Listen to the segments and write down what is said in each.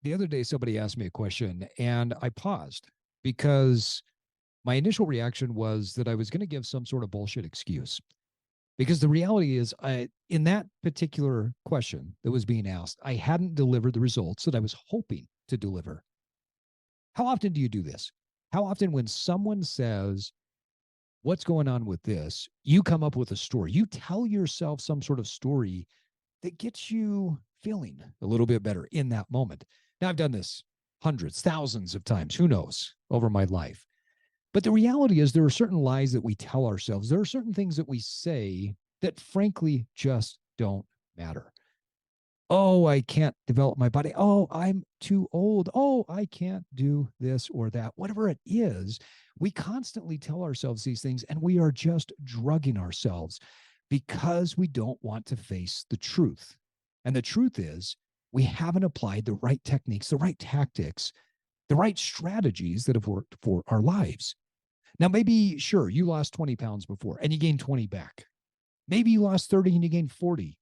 The other day, somebody asked me a question and I paused because my initial reaction was that I was going to give some sort of bullshit excuse. Because the reality is, in that particular question that was being asked, I hadn't delivered the results that I was hoping to deliver. How often do you do this? How often, when someone says, what's going on with this, you come up with a story? You tell yourself some sort of story that gets you feeling a little bit better in that moment. Now, I've done this hundreds, thousands of times, who knows, over my life. But the reality is, there are certain lies that we tell ourselves. There are certain things that we say that, frankly, just don't matter. Oh, I can't develop my body. Oh, I'm too old. Oh, I can't do this or that. Whatever it is, we constantly tell ourselves these things and we are just drugging ourselves because we don't want to face the truth. And the truth is, we haven't applied the right techniques, the right tactics, the right strategies that have worked for our lives. Now, maybe, sure, you lost 20 pounds before and you gained 20 back. Maybe you lost 30 and you gained 40.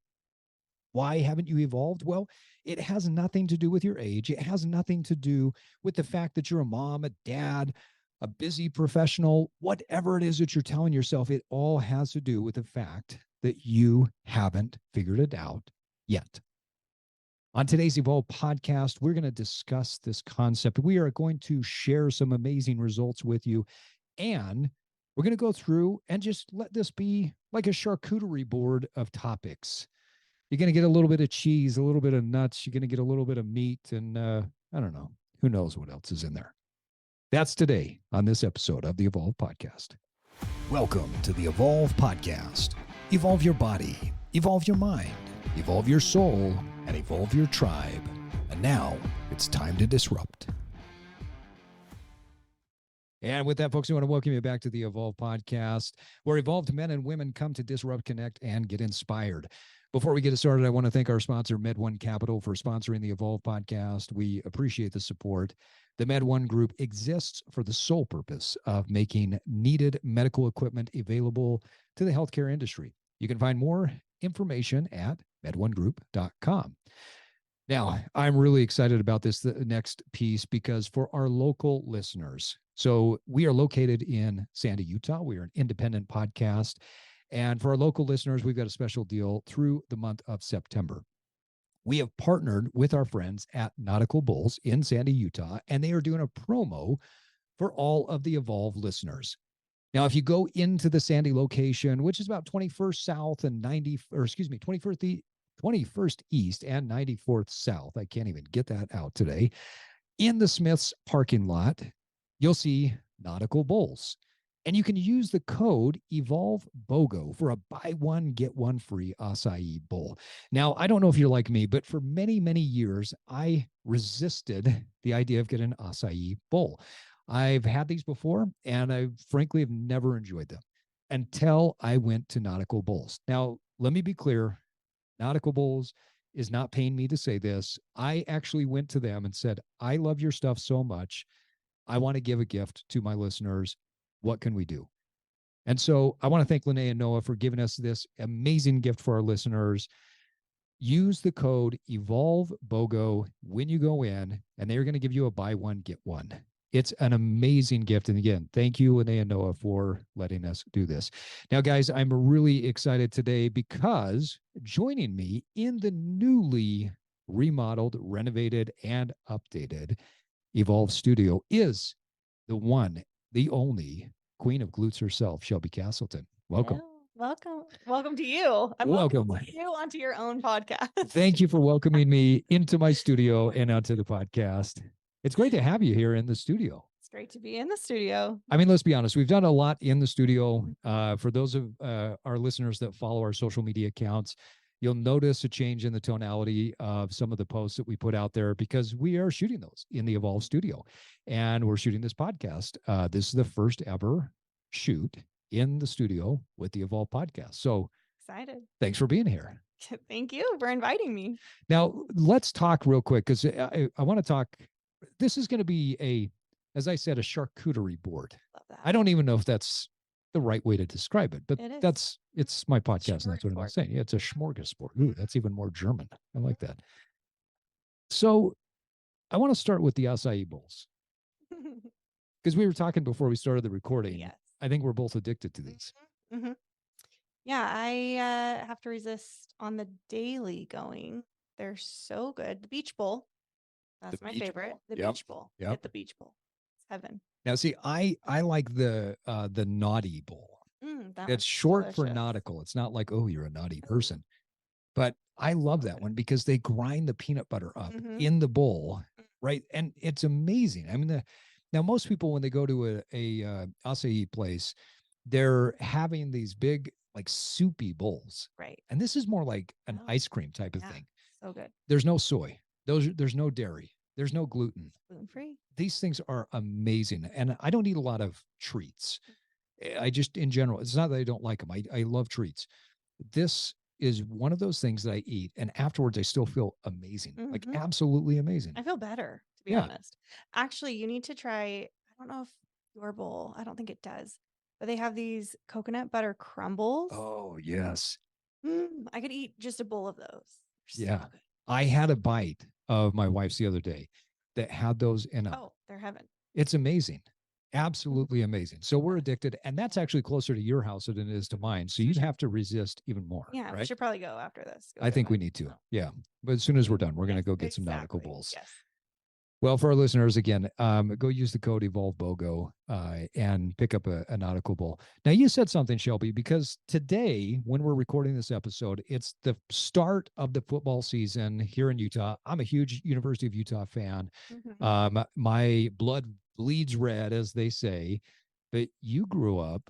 Why haven't you evolved? Well, it has nothing to do with your age. It has nothing to do with the fact that you're a mom, a dad, a busy professional, whatever it is that you're telling yourself. It all has to do with the fact that you haven't figured it out yet. On today's Evolve podcast, we're going to discuss this concept. We are going to share some amazing results with you, and we're going to go through and just let this be like a charcuterie board of topics. You're going to get a little bit of cheese, a little bit of nuts. You're going to get a little bit of meat, and I don't know. Who knows what else is in there? That's today on this episode of the Evolve Podcast. Welcome to the Evolve Podcast. Evolve your body, evolve your mind, evolve your soul, and evolve your tribe. And now it's time to disrupt. And with that, folks, I want to welcome you back to the Evolve Podcast, where evolved men and women come to disrupt, connect, and get inspired. Before we get started, I want to thank our sponsor, Med1 Capital, for sponsoring the Evolve Podcast. We appreciate the support. The Med1 Group exists for the sole purpose of making needed medical equipment available to the healthcare industry. You can find more information at med1group.com. Now, I'm really excited about this next piece because for our local listeners, so we are located in Sandy, Utah. We are an independent podcast. And for our local listeners, we've got a special deal through the month of September. We have partnered with our friends at Nautical Bulls in Sandy, Utah, and they are doing a promo for all of the Evolve listeners. Now, if you go into the Sandy location, which is about 21st South and 21st East and 94th South, I can't even get that out today, in the Smith's parking lot, you'll see Nautical Bulls. And you can use the code EvolveBOGO for a buy one, get one free acai bowl. Now, I don't know if you're like me, but for many, many years, I resisted the idea of getting an acai bowl. I've had these before, and I frankly have never enjoyed them until I went to Nautical Bulls. Now, let me be clear. Nautical Bulls is not paying me to say this. I actually went to them and said, I love your stuff so much. I want to give a gift to my listeners. What can we do? And so I want to thank Lene and Noah for giving us this amazing gift for our listeners. Use the code EvolveBOGO when you go in, and they're going to give you a buy one, get one. It's an amazing gift. And again, thank you, Lene and Noah, for letting us do this. Now, guys, I'm really excited today because joining me in the newly remodeled, renovated, and updated Evolve Studio is the one, the only Queen of Glutes herself, Shelby Castleton. Welcome. Yeah, welcome to you. I'm welcome you onto your own podcast. Thank you for welcoming me into my studio and onto the podcast. It's great to have you here in the studio. It's great to be in the studio. I mean, let's be honest. We've done a lot in the studio. For those of our listeners that follow our social media accounts, you'll notice a change in the tonality of some of the posts that we put out there because we are shooting those in the Evolve studio and we're shooting this podcast. This is the first ever shoot in the studio with the Evolve podcast. So excited. Thanks for being here. Thank you for inviting me. Now, let's talk real quick because I want to talk. This is going to be as I said, a charcuterie board. Love that. I don't even know if that's the right way to describe it, but it's my podcast and that's what I'm saying. Yeah, it's a smorgasbord. Ooh, that's even more German. I like that. So I want to start with the acai bowls because we were talking before we started the recording. Yes. I think we're both addicted to these. Mm-hmm. Yeah, I have to resist on the daily going. They're so good. The beach bowl, that's my beach favorite. bowl? The Yep. beach bowl. Yep. Get the beach bowl. It's heaven. Now, see, I like the naughty bowl. That It's one's short for delicious. nautical. It's not like, oh, you're a naughty person. But I love that one because they grind the peanut butter up in the bowl, right? And it's amazing. I mean, now most people when they go to a acai place, they're having these big like soupy bowls, Right. and this is more like an ice cream type of thing. So good. There's no soy. There's no dairy. There's no gluten. Gluten free. These things are amazing, and I don't eat a lot of treats. I just in general, it's not that I don't like them. I love treats. This is one of those things that I eat, and afterwards I still feel amazing, like absolutely amazing. I feel better, to be honest. Actually, you need to try, I don't know if your bowl, I don't think it does, but they have these coconut butter crumbles. Oh, yes. I could eat just a bowl of those. Yeah. So I had a bite of my wife's the other day that had those in them. Oh, they're heaven. It's amazing. Absolutely amazing. So we're addicted, and that's actually closer to your house than it is to mine. So you'd have to resist even more. Yeah, right? We should probably go after this. I think we need to. Yeah. But as soon as we're done, we're going to go get some nautical bowls. Yes. Well, for our listeners, again, go use the code EvolveBOGO and pick up a nautical bowl. Now, you said something, Shelby, because today, when we're recording this episode, it's the start of the football season here in Utah. I'm a huge University of Utah fan. My blood bleeds red, as they say, but you grew up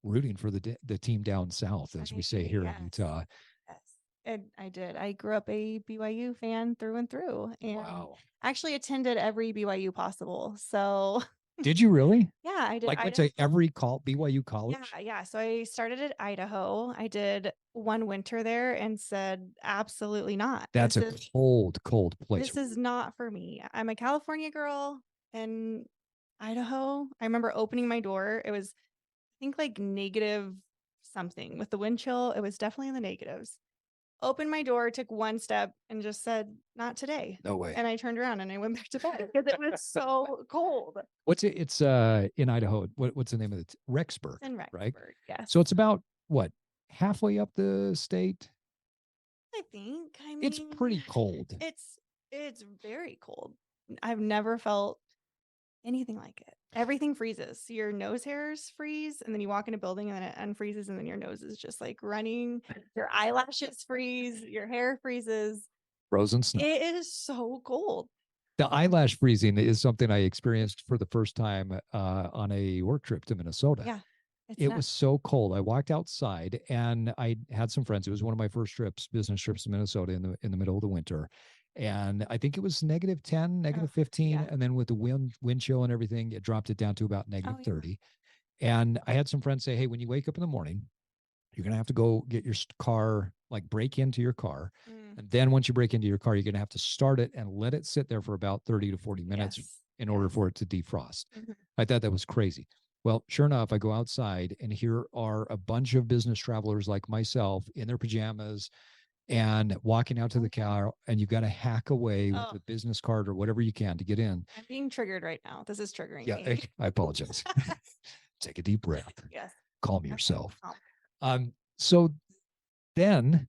rooting for the team down south, as we say here in Utah. And I did. I grew up a BYU fan through and through, and actually attended every BYU possible. So, did you really? Yeah, I did. Like, let's say every BYU college. Yeah. So I started at Idaho. I did one winter there and said, absolutely not. That's a cold place. This is not for me. I'm a California girl, and Idaho. I remember opening my door. It was, I think, like negative something with the wind chill. It was definitely in the negatives. Opened my door, took one step, and just said, not today. No way. And I turned around and I went back to bed because it was so cold. What's it? It's in Idaho. What's the name of it? Rexburg. In Rexburg, right? Yes. So it's about what, halfway up the state? I think. I mean, it's pretty cold. It's very cold. I've never felt anything like it. Everything freezes. So your nose hairs freeze, and then you walk in a building and then it unfreezes, and then your nose is just like running. Your eyelashes freeze, your hair freezes. Frozen snow. It is so cold. The eyelash freezing is something I experienced for the first time on a work trip to Minnesota. Yeah. It was so cold. I walked outside and I had some friends. It was one of my first business trips to Minnesota in the middle of the winter. And I think it was -10, -15. And then with the wind chill and everything, it dropped it down to about -30. And I had some friends say, hey, when you wake up in the morning, you're going to have to go get your car, like break into your car. And then once you break into your car, you're going to have to start it and let it sit there for about 30 to 40 minutes in order for it to defrost. I thought that was crazy. Well, sure enough, I go outside and here are a bunch of business travelers like myself in their pajamas and walking out to the car, and you've got to hack away with the business card or whatever you can to get in. I'm being triggered right now. This is triggering me. Yeah, I apologize. Take a deep breath. Yes. Calm yourself. So then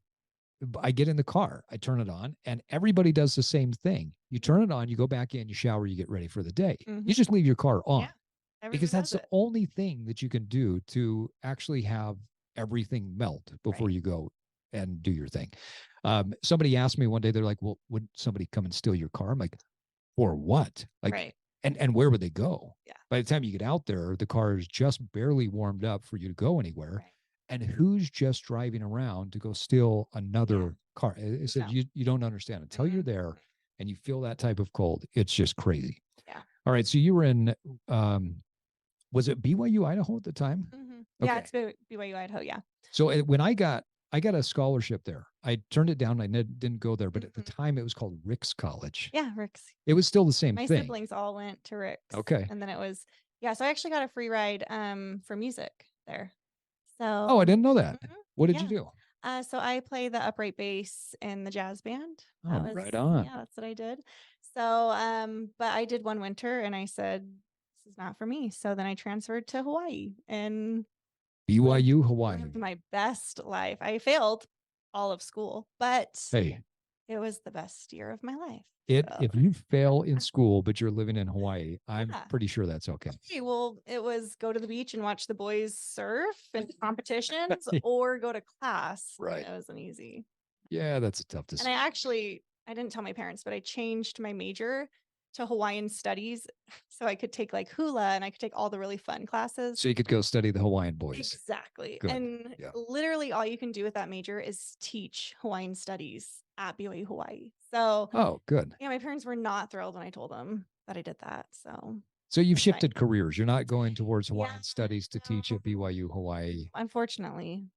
I get in the car, I turn it on, and everybody does the same thing. You turn it on, you go back in, you shower, you get ready for the day. You just leave your car on because that's the only thing that you can do to actually have everything melt before you go and do your thing. Somebody asked me one day, they're like, well, would somebody come and steal your car? I'm like, for what? Like, and where would they go? Yeah. By the time you get out there, the car is just barely warmed up for you to go anywhere. And who's just driving around to go steal another car? I said, you don't understand. Until you're there and you feel that type of cold, it's just crazy. Yeah. All right. So you were in, was it BYU Idaho at the time? Yeah, it's BYU Idaho. Yeah. So when I got a scholarship there. I turned it down. I didn't go there, but at the time it was called Rick's College. Yeah, Rick's. It was still the same thing. My siblings all went to Rick's. Okay. And then it was, so I actually got a free ride for music there. So. Oh, I didn't know that. What did you do? So I play the upright bass in the jazz band. Oh, right on. Yeah, that's what I did. So, but I did one winter and I said, this is not for me. So then I transferred to Hawaii and BYU, lived Hawaii. my best life. I failed all of school, but Hey, it was the best year of my life. So if you fail in school, but you're living in Hawaii, I'm yeah. pretty sure that's okay. Okay, well, it was go to the beach and watch the boys surf and competitions or go to class. Right. It wasn't easy. Yeah, that's a tough And decision. I didn't tell my parents, but I changed my major to Hawaiian studies so I could take like hula and I could take all the really fun classes. So you could go study the Hawaiian boys. Exactly. Good. And Yeah. literally all you can do with that major is teach Hawaiian studies at BYU Hawaii. So Oh, good. yeah, my parents were not thrilled when I told them that I did that. So you've That's fine. shifted careers. You're not going towards Yeah, Hawaiian studies to teach at BYU Hawaii. unfortunately.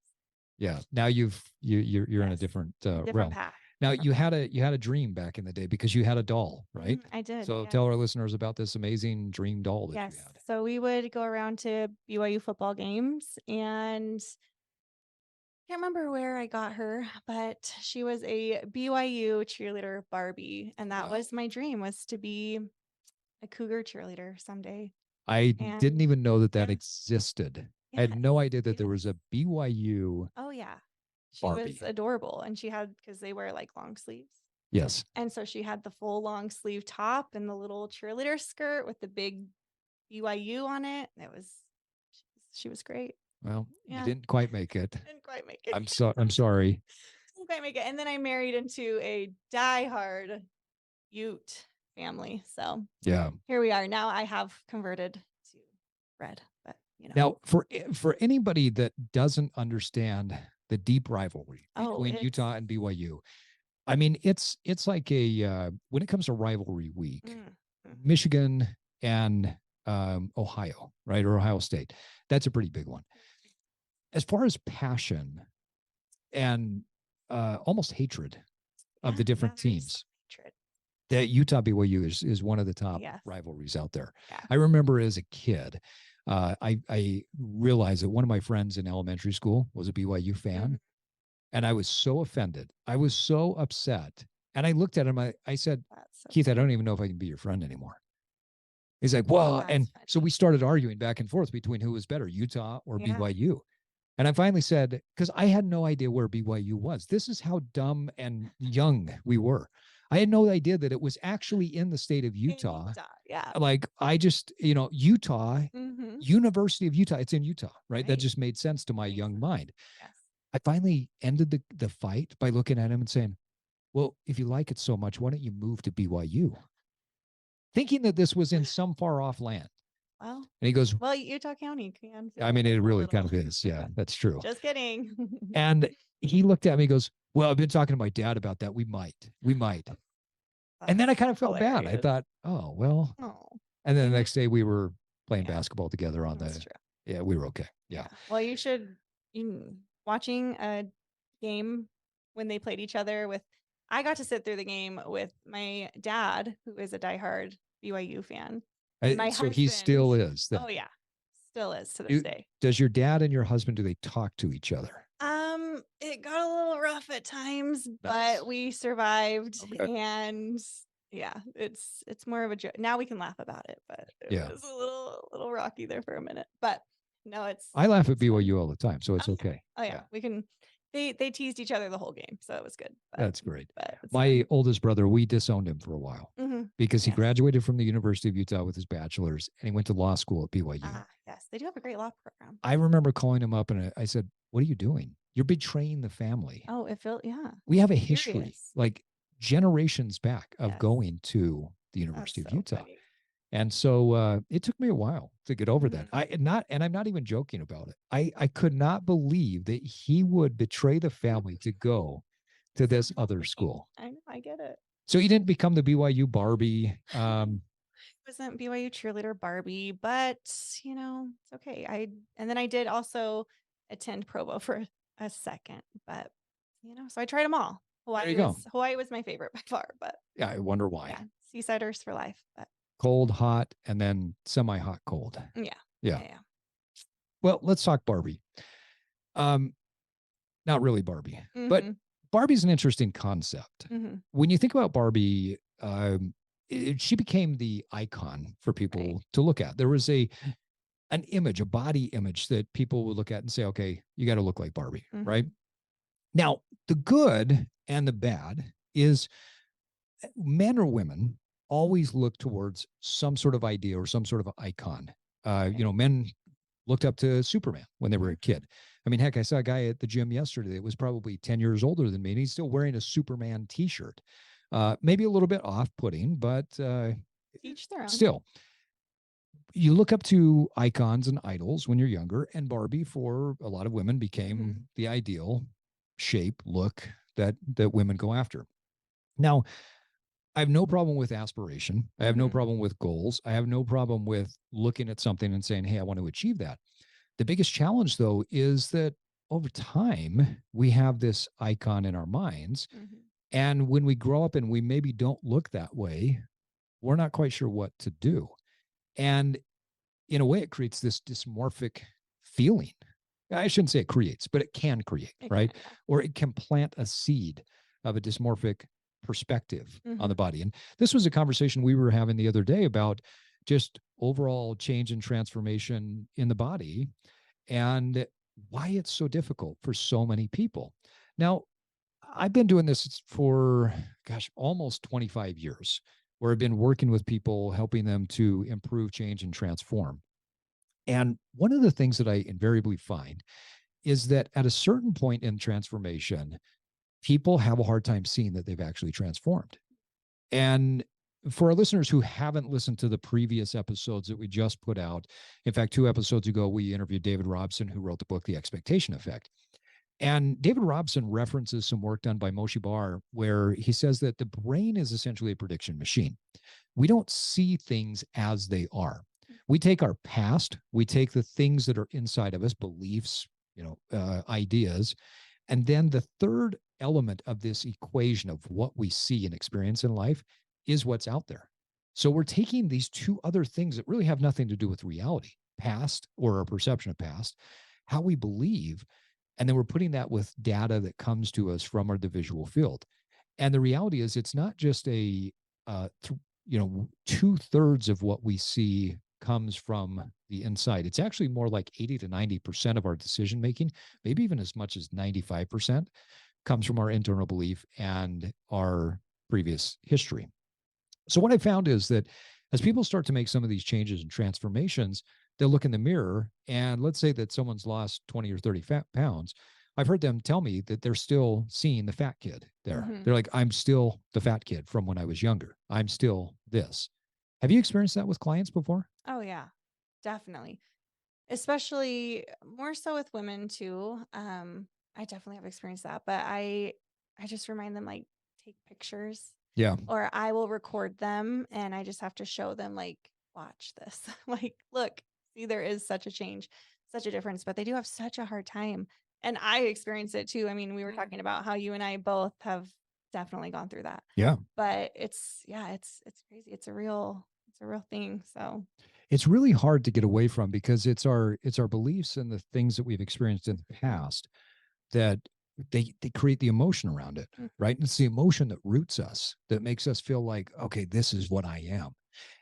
Yeah. Now you're in a Yes. different Different realm. path. Now Different you had a dream back in the day because you had a doll, right? I did. So Yes. tell our listeners about this amazing dream doll that Yes. you had. So we would go around to BYU football games and can't remember where I got her, but she was a BYU cheerleader Barbie. And that Wow. was my dream was to be a Cougar cheerleader someday. I And didn't even know that yeah, existed. I yes, had no idea that there yes. was a BYU Oh yeah. She was Barbie. adorable and she had because they wear like long sleeves. Yes. And so she had the full long sleeve top and the little cheerleader skirt with the big BYU on it. She was great. Well, you Yeah. didn't quite make it. Didn't quite make it. I'm sorry. Didn't quite make it. And then I married into a diehard Ute family. So Yeah. here we are. Now I have converted to red, but Now for anybody that doesn't understand the deep rivalry between Utah and BYU, I mean it's like a when it comes to rivalry week, Michigan and Ohio, right? Or Ohio State. That's a pretty big one. As far as passion and almost hatred of the different teams, that Utah BYU is one of the top rivalries out there. Yeah. I remember as a kid, I realized that one of my friends in elementary school was a BYU fan, and I was so offended. I was so upset, and I looked at him. I said, Keith, I don't even know if I can be your friend anymore. He's like, well, and so we started arguing back and forth between who was better, Utah or BYU. And I finally said, because I had no idea where BYU was. This is how dumb and young we were. I had no idea that it was actually in the state of Utah. Yeah. Like I just, Utah, University of Utah, it's in Utah, right? That just made sense to my young mind. Yes. I finally ended the fight by looking at him and saying, well, if you like it so much, why don't you move to BYU? Thinking that this was in some far off land. Well, and he goes, well, Utah County can. I mean, it really kind of is. Yeah, that's true. Just kidding. And he looked at me and goes, well, I've been talking to my dad about that. We might. And then I kind of felt bad. I thought, oh, well. Oh. And then the next day we were playing basketball together on That's the, true. Yeah, we were okay. Yeah. Well, watching a game when they played each other I got to sit through the game with my dad, who is a diehard BYU fan. So he still is. Oh yeah, still is to this day. Does your dad and your husband, do they talk to each other? It got a little rough at times, but we survived. Okay. And yeah, it's more of a joke. Now we can laugh about it, but it was a little rocky there for a minute. But no, I laugh at BYU all the time, so it's okay. Oh yeah. We can. They teased each other the whole game, so it was good. That's great. My oldest brother, we disowned him for a while because he graduated from the University of Utah with his bachelor's, and he went to law school at BYU. Yes, they do have a great law program. I remember calling him up and I said, "What are you doing? You're betraying the family." Oh, we have a history, like generations back, of going to the University of Utah. Funny. And so it took me a while to get over that. I'm not even joking about it. I could not believe that he would betray the family to go to this other school. I know, I get it. So he didn't become the BYU Barbie. Wasn't BYU cheerleader Barbie, but it's okay. And then I did also attend Provo for a second, but so I tried them all. Hawaii was my favorite by far, but yeah, I wonder why. Yeah, Seasiders for life, but cold, hot, and then semi-hot, cold. Yeah. Well, let's talk Barbie. not really Barbie, but Mhm. Barbie's an interesting concept. Mhm. When you think about Barbie, she became the icon for Right. people to look at. There was an image, a body image that people would look at and say, okay, you got to look like Barbie, right? Mhm. Now, the good and the bad is men or women always look towards some sort of idea or some sort of icon. Right. Men looked up to Superman when they were a Mhm. kid. I mean, heck, I saw a guy at the gym yesterday that was probably 10 years older than me, and he's still wearing a Superman t shirt. Maybe a little bit off putting, but Teach their own. still, you look up to icons and idols when you're younger, and Barbie, for a lot of women, Mhm. became the ideal shape, look that women go after. Now, I have no problem with aspiration. I have no Mhm. problem with goals. I have no problem with looking at something and saying, hey, I want to achieve that. The biggest challenge, though, is that over time, we have this icon in our minds. Mhm. And when we grow up and we maybe don't look that way, we're not quite sure what to do. And in a way, it creates this dysmorphic feeling. I shouldn't say it creates, but it can create, It right? can, yeah. Or it can plant a seed of a dysmorphic perspective on the Mhm. body. And this was a conversation we were having the other day about just overall change and transformation in the body and why it's so difficult for so many people. Now, I've been doing this for, gosh, almost 25 years, where I've been working with people, helping them to improve, change, and transform. And one of the things that I invariably find is that at a certain point in transformation, people have a hard time seeing that they've actually transformed. And for our listeners who haven't listened to the previous episodes that we just put out, in fact, 2 episodes ago, we interviewed David Robson, who wrote the book, The Expectation Effect. And David Robson references some work done by Moshe Bar, where he says that the brain is essentially a prediction machine. We don't see things as they are. We take our past, we take the things that are inside of us, beliefs, ideas, and then the third element of this equation of what we see and experience in life is what's out there. So we're taking these two other things that really have nothing to do with reality, past or our perception of past, how we believe, and then we're putting that with data that comes to us from the visual field. And the reality is, it's not just th- 2/3 of what we see comes from the inside. It's actually more like 80 to 90% of our decision making, maybe even as much as 95%, comes from our internal belief and our previous history. So what I found is that as people start to make some of these changes and transformations, they'll look in the mirror, and let's say that someone's lost 20 or 30 fat pounds. I've heard them tell me that they're still seeing the fat kid there. Mhm. They're like, I'm still the fat kid from when I was younger. I'm still this. Have you experienced that with clients before? Oh, yeah. Definitely. Especially more so with women too. I definitely have experienced that, but I just remind them, like, take pictures, Yeah. or I will record them and I just have to show them, like, watch this. Like, look, see, there is such a change, such a difference, but they do have such a hard time. And I experience it too. I mean, we were talking about how you and I both have definitely gone through that. Yeah. But yeah, it's crazy. It's a real thing. So, It's really hard to get away from because it's our beliefs and the things that we've experienced in the mhm, past that they create the emotion around it, mhm, right? And it's the emotion that roots us, that makes us feel like, okay, this is what I am.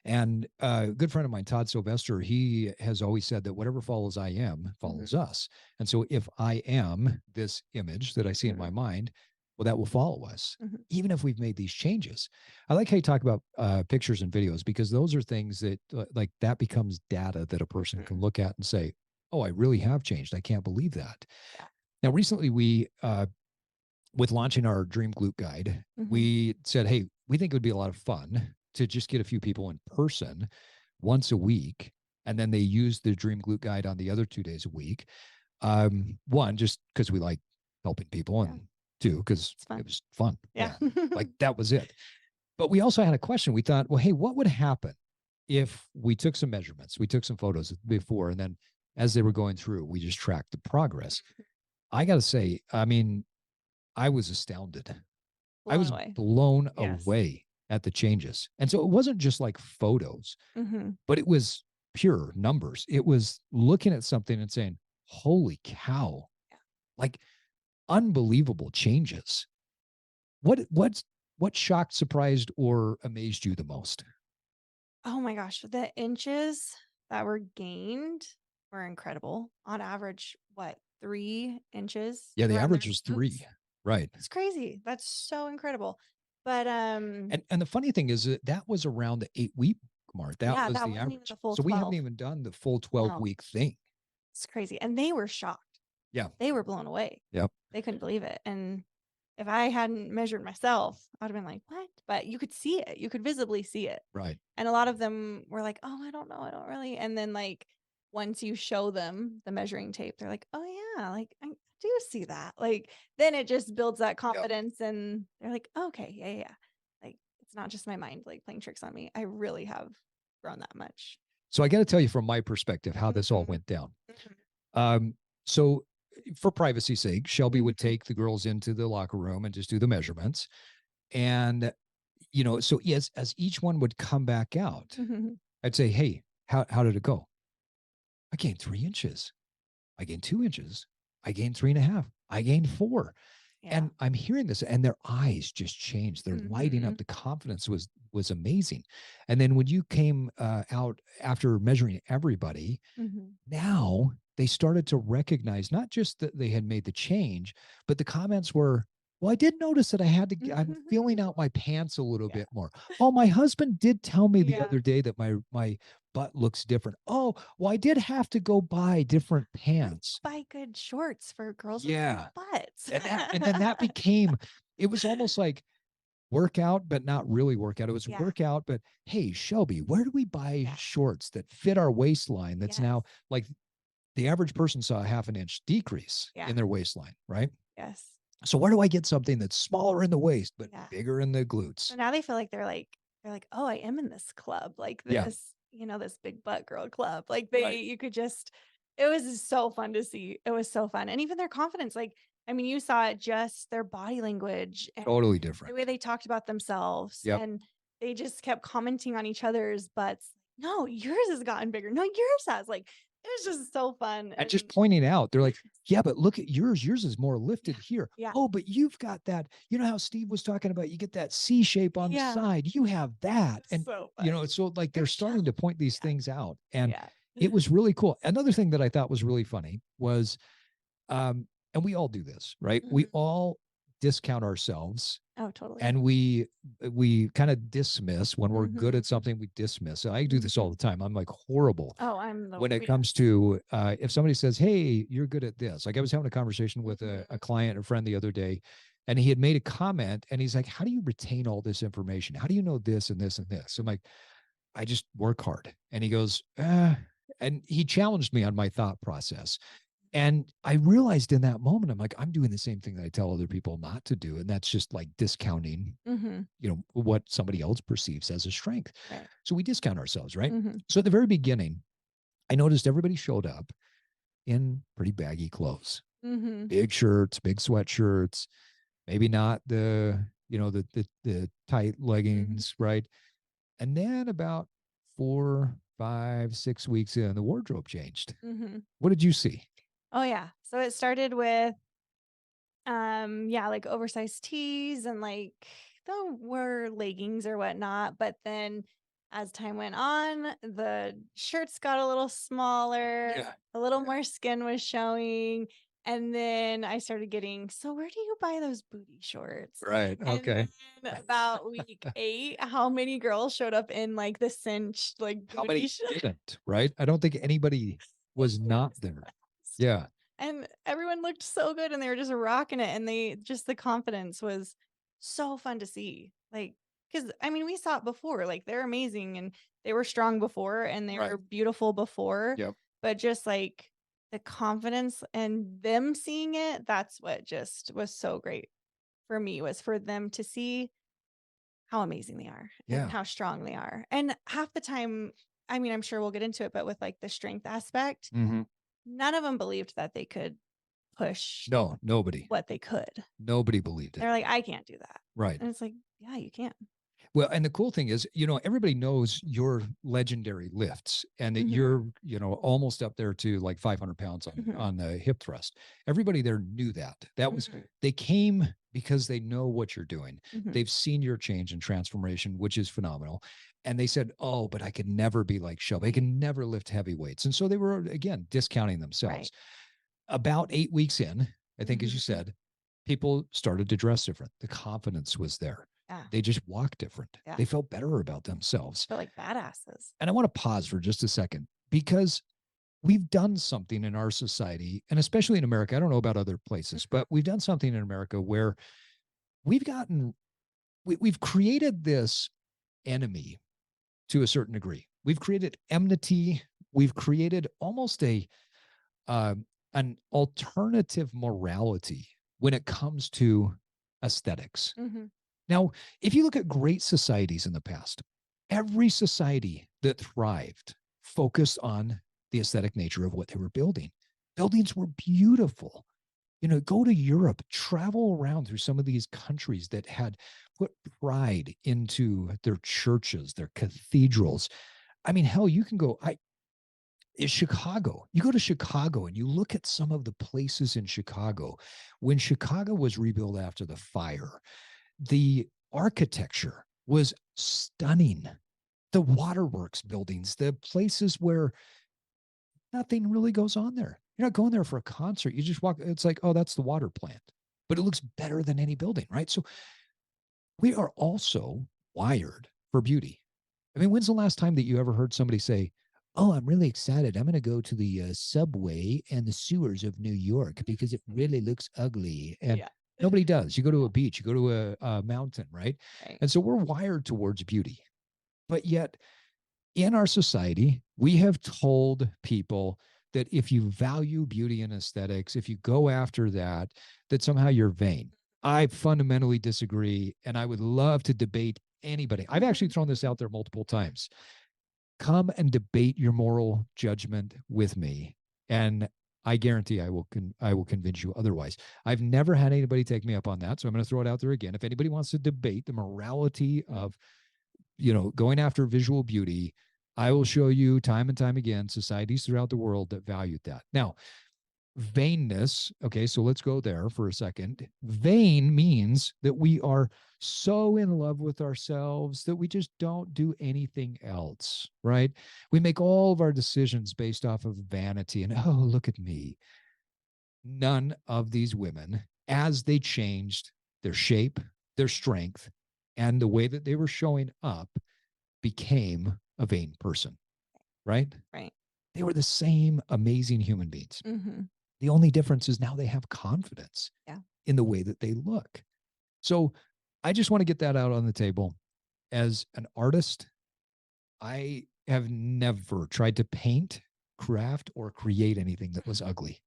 And a good friend of mine, Todd Sylvester, he has always said that whatever follows I am follows mhm, us. And so if I am this image that I see in my mhm, mind, well, that will follow us, mhm, even if we've made these changes. I like how you talk about pictures and videos, because those are things that like that becomes data that a person can mhm. look at and say, oh, I really have changed. I can't believe that. Yeah. Now, recently, with launching our Dream Glute Guide, Mhm, we said, hey, we think it would be a lot of fun to just get a few people in person once a week. And then they use the Dream Glute Guide on the other 2 days a week. One, just because we like helping people, yeah, and two, because it's it fun. was fun. Yeah. Yeah. Like that was it. But we also had a question. We thought, well, hey, what would happen if we took some measurements? We took some photos before, and then as they were going through, we just tracked the progress. I got to say, I mean, I was astounded. I Blown was away. blown Yes. away at the changes. And so it wasn't just like photos, Mhm. but it was pure numbers. It was looking at something and saying, holy cow, Yeah. like unbelievable changes. What shocked, surprised, or amazed you the most? Oh my gosh, the inches that were gained were incredible. On average, what, 3 inches Yeah, the around their average was glutes? 3. Right. It's crazy. That's so incredible. But And the funny thing is that was around the 8-week mark. That yeah, was that the wasn't even average. the full So we haven't 12. even done the full No, 12-week thing. it's crazy. And they were shocked. Yeah. They were blown away. Yep. They couldn't believe it. And if I hadn't measured myself, I'd have been like, what? But you could see it. You could visibly see it. Right. And a lot of them were like, oh, I don't know. I don't really. And then, like, once you show them the measuring tape, they're like, oh, yeah, like, I do see that. Like, then it just builds that Yep. confidence. And they're like, okay, yeah, yeah. Like, it's not just my mind, like, playing tricks on me. I really have grown that much. So I got to tell you from my perspective how this all Mhm. went down. Mhm. So for privacy's sake, Shelby would Mhm. take the girls into the locker room and just do the measurements. And, so as each one would come back out, Mhm. I'd say, hey, how did it go? I gained 3 inches. I gained 2 inches. I gained 3.5. I gained 4. Yeah. And I'm hearing this, and their eyes just changed. They're lighting up. Mhm. The confidence was amazing. And then when you came out after measuring everybody, Mhm. now they started to recognize not just that they had made the change, but the comments were, well, I did notice that I'm feeling out my pants a little Yeah. bit more. Oh, my husband did tell me the Yeah. other day that my butt looks different. Oh, well, I did have to go buy different I have to pants. buy good shorts for girls with big Yeah. butts. And then that became, it was almost like workout, but not really workout. It was Yeah. workout, but hey, Shelby, where do we buy Yeah. shorts that fit our waistline? That's Yes. now like the average person saw a half an inch decrease Yeah. in their waistline, right? Yes. So where do I get something that's smaller in the waist but Yeah. bigger in the So glutes? now they feel like they're like, oh, I am in this club, like Yeah, this, this big butt girl club. Like right. you could just, it was so fun to see. It was so fun. And even their confidence, like, I mean, you saw it, just their body language and Totally the different. way they talked about themselves. Yep. And they just kept commenting on each other's butts. No, yours has gotten bigger. No, yours has. Like, it was just so fun. And And just pointing out, they're like, yeah, but look at yours. Yours is more yeah, lifted here. yeah, Oh, but you've got that. You know how Steve was talking about you get that C shape on the yeah. side. You have that. And, So fun. so like They're they're starting to jealous. point these things out. And Yeah. it was really cool. Another thing that I thought was really funny was, and we all do this, right? We Mhm. all discount ourselves Oh, totally. and we kind of dismiss when we're good at Mhm. something. We dismiss. I do this all Mhm. the time. I'm like horrible Oh, I'm the when it comes yes. to if somebody says, hey, you're good at this. Like I was having a conversation with a Mhm. client, a friend the other day, and he had made a comment and he's like, how do you retain all this information? How do you know this and this and this? I'm like, I just work hard. And he goes, and he challenged me on my thought process. And I realized in that moment, I'm like, I'm doing the same thing that I tell other people not to do. And that's just like discounting, Mhm. what somebody else perceives as a strength. Right. So we discount ourselves, right? Mhm. So at the very beginning, I noticed everybody showed up in pretty baggy clothes, Mhm. big shirts, big sweatshirts, maybe not the tight Mhm. leggings, right? And then about 4, 5, 6 weeks in, the wardrobe changed. Mhm. What did you see? Oh, yeah. So it started with yeah, like oversized tees and like there were leggings or whatnot. But then as time went on, the shirts got a little smaller, Yeah. a little more skin was showing. And then I started getting, so where do you buy those booty shorts? Right. And Okay. then about week 8, how many girls showed up in like the cinched like How booty many shorts? didn't? Right. I don't think anybody was not there. Yeah. And everyone looked so good and they were just rocking it. And the confidence was so fun to see. Like, because I mean, we saw it before, like they're amazing and they were strong before and they Right. were beautiful before, Yep. but just like the confidence and them seeing it, that's what just was so great for me, was for them to see how amazing they are and Yeah. how strong they are. And half the time, I mean, I'm sure we'll get into it, but with like the strength aspect, Hmm. none of them believed that they could push No, nobody. what they could. Nobody believed it. They're like, "I can't do that." Right. And it's like, "Yeah, you can." Well, and the cool thing is, everybody knows your legendary lifts and that Mhm. you're, almost up there to like 500 pounds Mhm. on the hip thrust. Everybody there knew that. That was, Mhm. they came because they know what you're doing. Mhm. They've seen your change and transformation, which is phenomenal. And they said, oh, but I could never be like Shelby. I Right. can never lift heavy weights. And so they were, again, discounting Right. themselves. About 8 weeks in, I think, as you Mhm. said, people started to dress different. The confidence was there. Yeah. They just walked different. Yeah. They felt better about themselves. Feel like badasses. And I want to pause for just a second because we've done something in our society, and especially in America. I don't know about other places, Mhm. but we've done something in America where we've gotten, we've created this enemy to a certain degree. We've created enmity. We've created almost uh, an alternative morality when it comes to aesthetics. Mhm. Now, if you look at great societies in the past, every society that thrived focused on the aesthetic nature of what they were building. Buildings were beautiful. Go to Europe, travel around through some of these countries that had put pride into their churches, their cathedrals. I mean, hell, you can go. I is Chicago. You go to Chicago and you look at some of the places in Chicago. When Chicago was rebuilt after the fire, the architecture was stunning. The waterworks buildings, the places where nothing really goes on there. You're not going there for a concert. You just walk, it's like, oh, that's the water plant. But it looks better than any building, right? So we are also wired for beauty. I mean, when's the last time that you ever heard somebody say, oh, I'm really excited. I'm going to go to the subway and the sewers of New York because it really looks ugly. And Yeah. nobody does. You go to Yeah. a beach, you go to a mountain, right? Right. And so we're wired towards beauty. But yet, in our society, we have told people that if you value beauty and aesthetics, if you go after that, that somehow you're vain. I fundamentally disagree. And I would love to debate anybody. I've actually thrown this out there multiple times. Come and debate your moral judgment with me. And I guarantee I will convince you otherwise. I've never had anybody take me up on that. So I'm going to throw it out there again. If anybody wants to debate the morality of going after visual beauty, I will show you time and time again societies throughout the world that valued that. Now, vainness, okay, so let's go there for a second. Vain means that we are so in love with ourselves that we just don't do anything else, right? We make all of our decisions based off of vanity and, oh, look at me. None of these women, as they changed their shape, their strength, and the way that they were showing up, became a vain person, right? Right. They were the same amazing human beings. Mhm. The only difference is now they have confidence Yeah. in the way that they look. So I just want to get that out on the table. As an artist, I have never tried to paint, craft, or create anything that was ugly.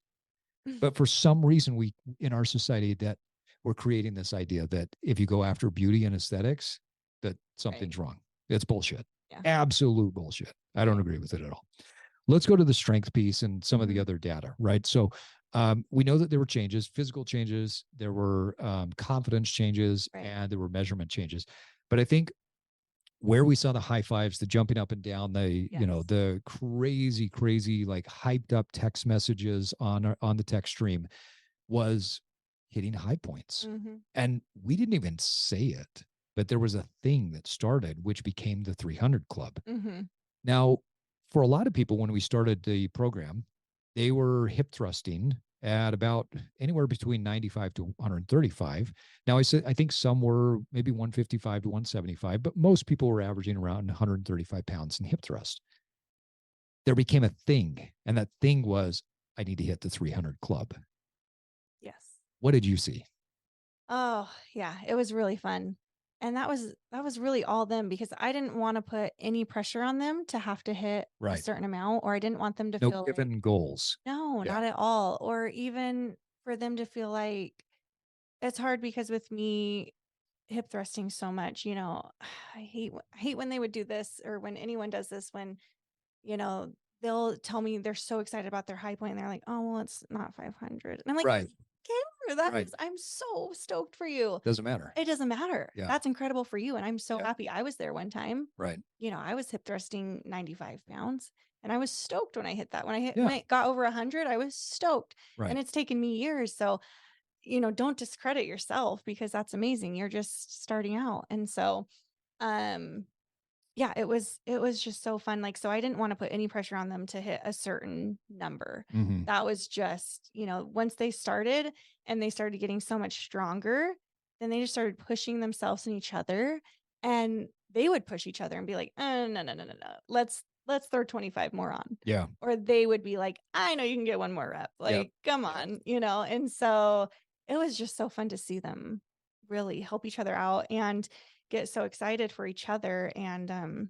But for some reason, we in our society that we're creating this idea that if you go after beauty and aesthetics, that Right. something's wrong. It's bullshit. Yeah. Absolute bullshit. I don't Right. agree with it at all. Let's go to the strength piece and some of the Mhm. other data, right? So we know that there were changes, physical changes, there were confidence changes, Right. and there were measurement changes. But I think where we saw the high fives, the jumping up and down, Yes. the crazy, like hyped up text messages on the text stream was hitting high points. Mhm. And we didn't even say it, but there was a thing that started, which became the 300 Club. Mhm. Now, for a lot of people, when we started the program, they were hip thrusting at about anywhere between 95 to 135. Now, I think some were maybe 155 to 175, but most people were averaging around 135 pounds in hip thrust. There became a thing, and that thing was I need to hit the 300 club. Yes. What did you see? Oh, yeah, it was really fun. And that was really all them because I didn't want to put any pressure on them to have to hit a Right. certain amount, or I didn't want them to No feel like, given goals. no, Yeah. not at all. Or even for them to feel like it's hard because with me hip thrusting so much, I hate when they would do this or when anyone does this when, you know, they'll tell me they're so excited about their high point and they're like, "Oh, well, it's not 500." And I'm like, Right. "Can Right. I'm so stoked for you. Doesn't matter. It doesn't matter. Yeah. That's incredible for you. And I'm so Yeah. happy. I was there one time. Right. I was hip thrusting 95 pounds and I was stoked when I hit that. Yeah. When I got over 100, I was stoked. Right. And it's taken me years. So, don't discredit yourself because that's amazing. You're just starting out. And so, um, yeah, it was just so fun. Like, so I didn't want to put any pressure on them to hit a certain number. Mm-hmm. That was just, once they started and they started getting so much stronger, then they just started pushing themselves and each other. And they would push each other and be like, no, no, no, no, no. Let's throw 25 more on. Yeah. Or they would be like, I know you can get one more rep. Yep. Like, come Yep. on, And so it was just so fun to see them really help each other out and get so excited for each other. And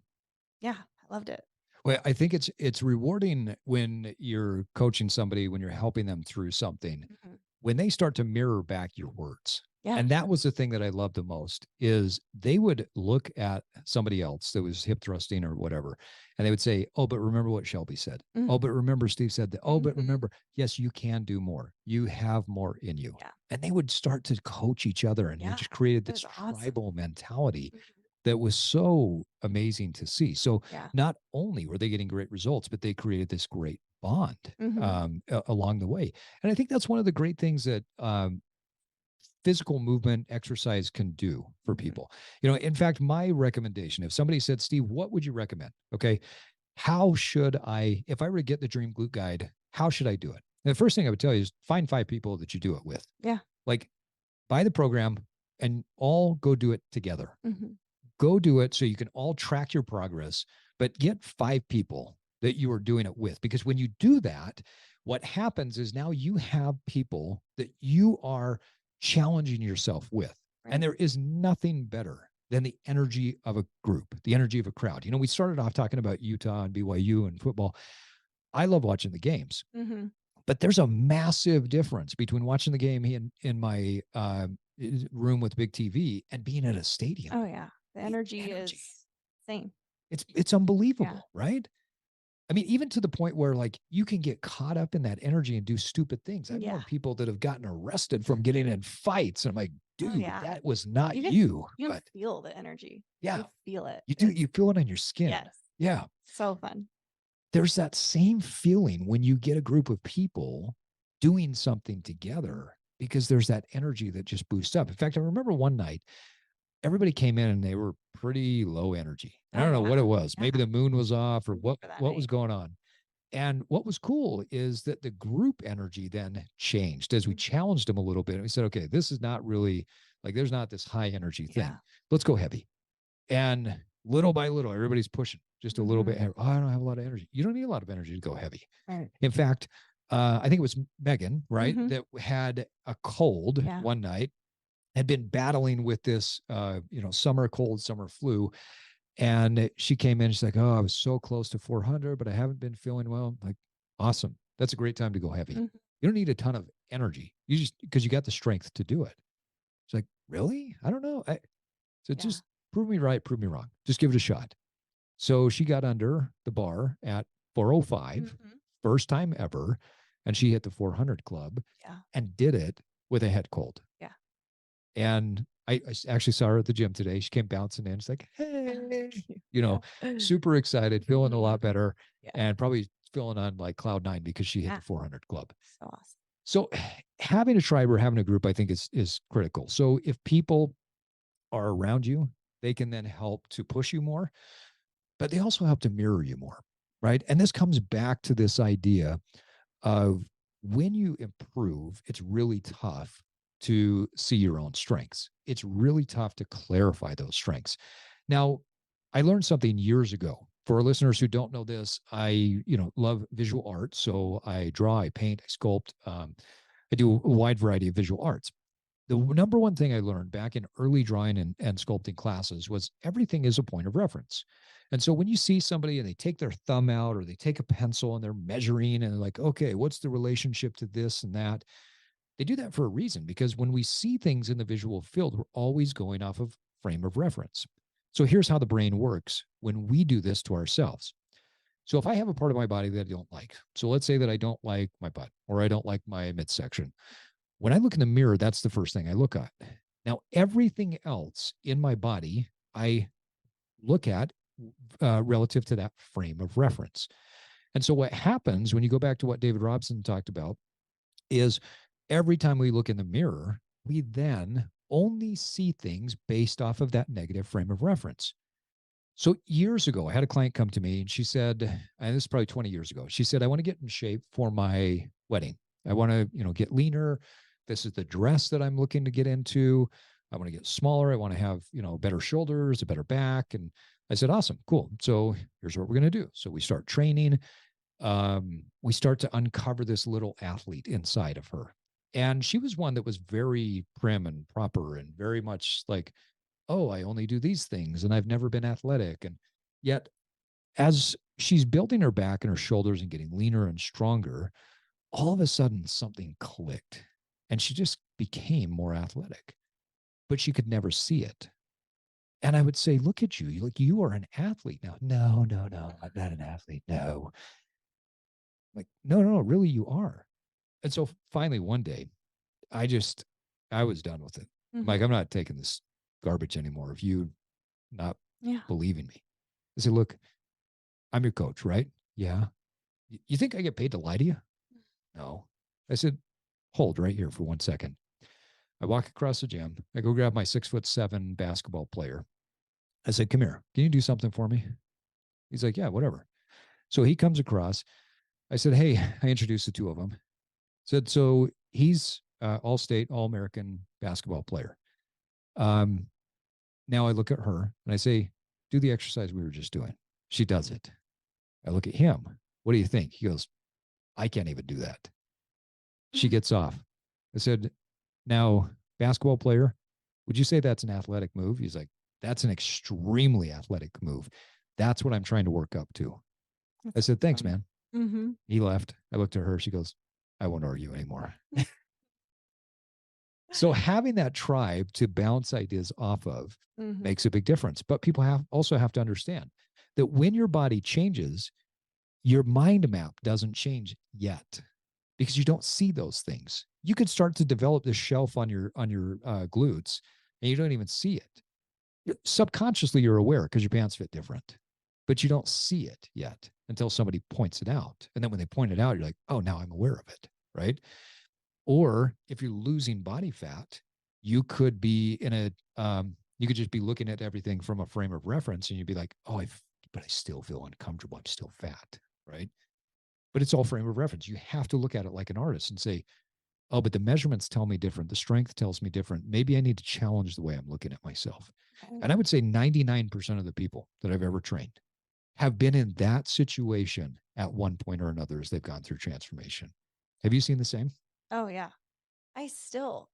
yeah, I loved it. Well, I think it's rewarding when you're coaching somebody, when you're helping them through something, Mhm. when they start to mirror back your words. Yeah. And that was the thing that I loved the most is they would look at somebody else that was hip thrusting or whatever, and they would say, "Oh, but remember what Shelby said. Oh, but remember Steve said that. Oh, but Mhm. remember, yes, you can do more. You have more in you." Yeah. And they would start to coach each other, and it Yeah. just created It this was awesome. tribal mentality Mhm. that was so amazing to see. So Yeah. not only were they getting great results, but they created this great bond Mhm. along the way. And I think that's one of the great things that physical movement exercise can do for Mhm. people. In fact, my recommendation, if somebody said, Steve, what would you recommend? Okay. How should I, if I were to get the Dream Glute Guide, how should I do it? And the first thing I would tell you is find 5 people that you do it with. Yeah. Like buy the program and all go do it together. Mhm. Go do it so you can all track your progress, but get 5 people that you are doing it with. Because when you do that, what happens is now you have people that you are challenging yourself with. Right. And there is nothing better than the energy of a group, the energy of a crowd. We started off talking about Utah and BYU and football. I love watching the games, Mhm. but there's a massive difference between watching the game in my room with big TV and being at a stadium. Oh yeah. The The energy energy. is insane. It's Yeah. unbelievable, right? I mean, even to the point where like you can get caught up in that energy and do stupid things. I've known Yeah. people that have gotten arrested from getting in fights. And I'm like, Oh dude, yeah. that was not You can you. you can But feel the energy. yeah, You feel it. you do, you feel it on your skin. Yes. Yeah. So fun. There's that same feeling when you get a group of people doing something Mhm. together because there's that energy that just boosts up. In fact, I remember one night everybody came in and they were pretty low energy. I Oh don't know what it yeah. was. Maybe Yeah. the moon was off or I what remember that what was night. going on. And what was cool is that the group energy then changed as we Mhm. challenged them a little bit. And we said, okay, this is not really like there's not this high energy thing. Yeah. Let's go heavy. And little by little, everybody's pushing just a little bit. Mhm. Oh, I don't have a lot of energy. You don't need a lot of energy to go heavy. Right. In fact, I think it was Megan, right, Mhm. that had a cold Yeah. one night, had been battling with this, summer cold, summer flu. And she came in, she's like, oh, I was so close to 400, but I haven't been feeling well. I'm like, awesome. That's a great time to go heavy. Mhm. You don't need a ton of energy. You just, because you got the strength to do it. It's like, really? I don't know. So Yeah. just prove me right, prove me wrong. Just give it a shot. So she got under the bar at 405, Mhm. first time ever. And she hit the 400 club Yeah. and did it with a head cold. Yeah. And I actually saw her at the gym today. She came bouncing in. She's like, hey, Cute. you know, Yeah. super excited, feeling a lot Mhm. better, Yeah. and probably feeling on like cloud 9 because she hit Yeah. the 400 club. So awesome. So having a tribe or having a group, I think is critical. So if people are around you, they can then help to push you more, but they also help to mirror you more, right? And this comes back to this idea of when you improve, it's really tough to see your own strengths. It's really tough to clarify those strengths. Now, I learned something years ago. For our listeners who don't know this, I, love visual art. So I draw, I paint, I sculpt. I do a wide variety of visual arts. The number one thing I learned back in early drawing and sculpting classes was everything is a point of reference. And so when you see somebody and they take their thumb out or they take a pencil and they're measuring and they're like, okay, what's the relationship to this and that? They do that for a reason because when we see things in the visual field, we're always going off of frame of reference. So here's how the brain works when we do this to ourselves. So if I have a part of my body that I don't like, so let's say that I don't like my butt or I don't like my midsection, When I look in the mirror, that's the first thing I look at. Now, everything else in my body, I look at relative to that frame of reference. And so, what happens when you go back to what David Robson talked about is every time we look in the mirror, we then only see things based off of that negative frame of reference. So years ago, I had a client come to me and she said, and this is probably 20 years ago, she said, I want to get in shape for my wedding. I want to, get leaner. This is the dress that I'm looking to get into. I want to get smaller. I want to have, better shoulders, a better back. And I said, awesome, cool. So here's what we're going to do. So we start training. We start to uncover this little athlete inside of her. And she was one that was very prim and proper and very much like, oh, I only do these things and I've never been athletic. And yet, as she's building her back and her shoulders and getting leaner and stronger, all of a sudden something clicked and she just became more athletic, but she could never see it. And I would say, look at you. Like, you are an athlete now. No, no, no, I'm not an athlete. No. Like, no, no, no, really, you are. And so finally, one day, I was done with it. I'm like, I'm not taking this garbage anymore of you not Yeah. believing me. I said, look, I'm your coach, right? Yeah. You think I get paid to lie to you? No. I said, hold right here for 1 second. I walk across the gym. I go grab my 6'7" basketball player. I said, come here. Can you do something for me? He's like, yeah, whatever. So he comes across. I said, hey, I introduced the two of them. Said, so he's all state, all American basketball player. Now I look at her and I say, do the exercise we were just doing. She does it. I look at him. What do you think? He goes, I can't even do that. She gets off. I said, now, basketball player, would you say that's an athletic move? He's like, that's an extremely athletic move. That's what I'm trying to work up to. I said, thanks, man. He left. I looked at her. She goes, I won't argue anymore. So having that tribe to bounce ideas off of makes a big difference. But people also have to understand that when your body changes, your mind map doesn't change yet because you don't see those things. You could start to develop this shelf on your glutes and you don't even see it. Subconsciously, you're aware because your pants fit different, but you don't see it yet until somebody points it out. And then when they point it out, you're like, oh, now I'm aware of it, right? Or if you're losing body fat, you could be in you could just be looking at everything from a frame of reference and you'd be like, oh, but I still feel uncomfortable. I'm still fat, right? But it's all frame of reference. You have to look at it like an artist and say, oh, but the measurements tell me different. The strength tells me different. Maybe I need to challenge the way I'm looking at myself. And I would say 99% of the people that I've ever trained have been in that situation at one point or another as they've gone through transformation. Have you seen the same? Oh yeah. I still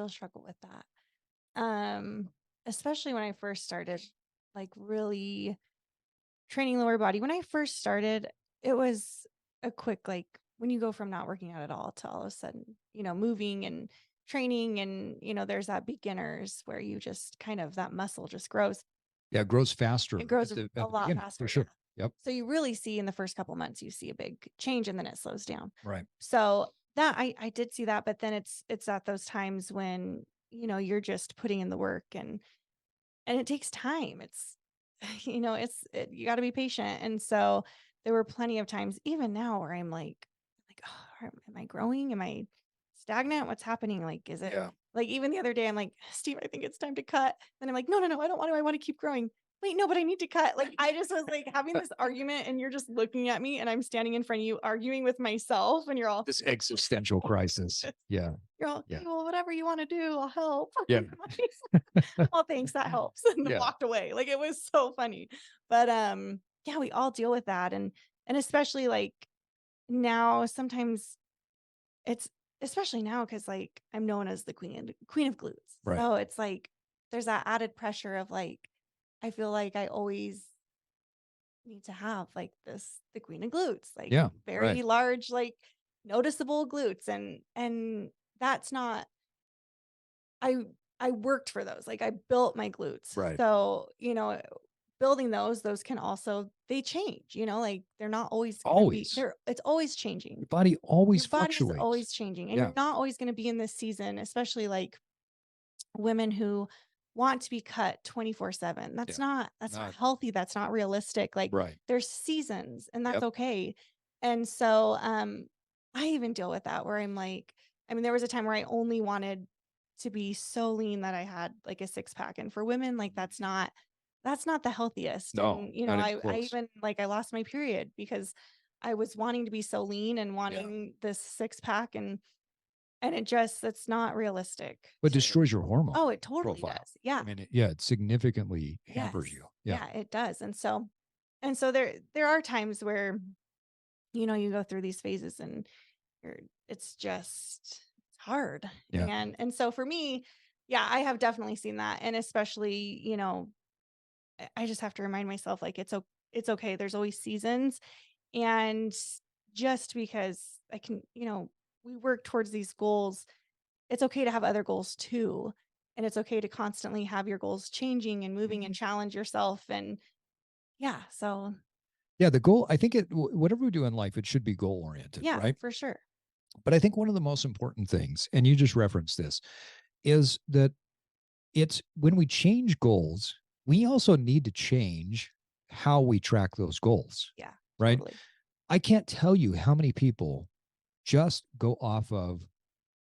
struggle with that. Especially when I first started, like, really training lower body. When I first started, it was a quick, like, when you go from not working out at all to all of a sudden, moving and training and, there's that beginners where you just kind of, that muscle just grows. Yeah, it grows faster. It grows a lot faster. For sure. Yeah. Yep. So you really see in the first couple months, you see a big change and then it slows down. Right. So that I did see that, but then it's at those times when, you're just putting in the work and it takes time. It's, you got to be patient. And so there were plenty of times, even now, where I'm like, oh, am I growing? Am I stagnant? What's happening? Like, is it like, even the other day, I'm like, Steve, I think it's time to cut. Then I'm like, no, I don't want to. I want to keep growing. Wait, no, but I need to cut. Like, I just was like having this argument and you're just looking at me and I'm standing in front of you arguing with myself and you're all this existential crisis. Yeah. You're all, yeah. hey, well, whatever you want to do, I'll help. Yeah. Well, thanks. That helps. And walked away. Like, it was so funny. But yeah, we all deal with that. And especially like now, sometimes it's, especially now, because like I'm known as the queen of glutes. Right. So it's like there's that added pressure of like, I feel like I always need to have like the queen of glutes, like very large, like noticeable glutes. And that's not, I worked for those. Like, I built my glutes. Right. So, building those can also, they change, like they're not always going to be Always. there. It's always changing. Your body Your always body is fluctuates. always changing, and Yeah. you're not always going to be in this season, especially like women who want to be cut 24/7. Yeah. That's not Not healthy. That's not realistic. Like right. there's seasons and that's Yep. okay. And so I even deal with that where I'm like, I mean, there was a time where I only wanted to be so lean that I had like a six pack. And for women, like that's not the healthiest. No, And not even I close. even like I lost my period because I was wanting to be so lean and Yeah. wanting this six pack, and it's not realistic But to. destroys your hormone Oh, it totally profile. does. Yeah. I mean, yeah, it significantly hampers Yes. you. Yeah. Yeah, it does. And so there are times where, you go through these phases and you're it's hard. Yeah. And so for me, yeah, I have definitely seen that. And especially, I just have to remind myself like it's okay. There's always seasons. And just because I can, we work towards these goals, it's okay to have other goals too. And it's okay to constantly have your goals changing and moving and challenge yourself. And yeah, so Yeah. The goal, I think whatever we do in life, it should be goal oriented, yeah, right? for sure. But I think one of the most important things, and you just referenced this, is that it's when we change goals, we also need to change how we track those goals, Yeah, right? totally. I can't tell you how many people just go off of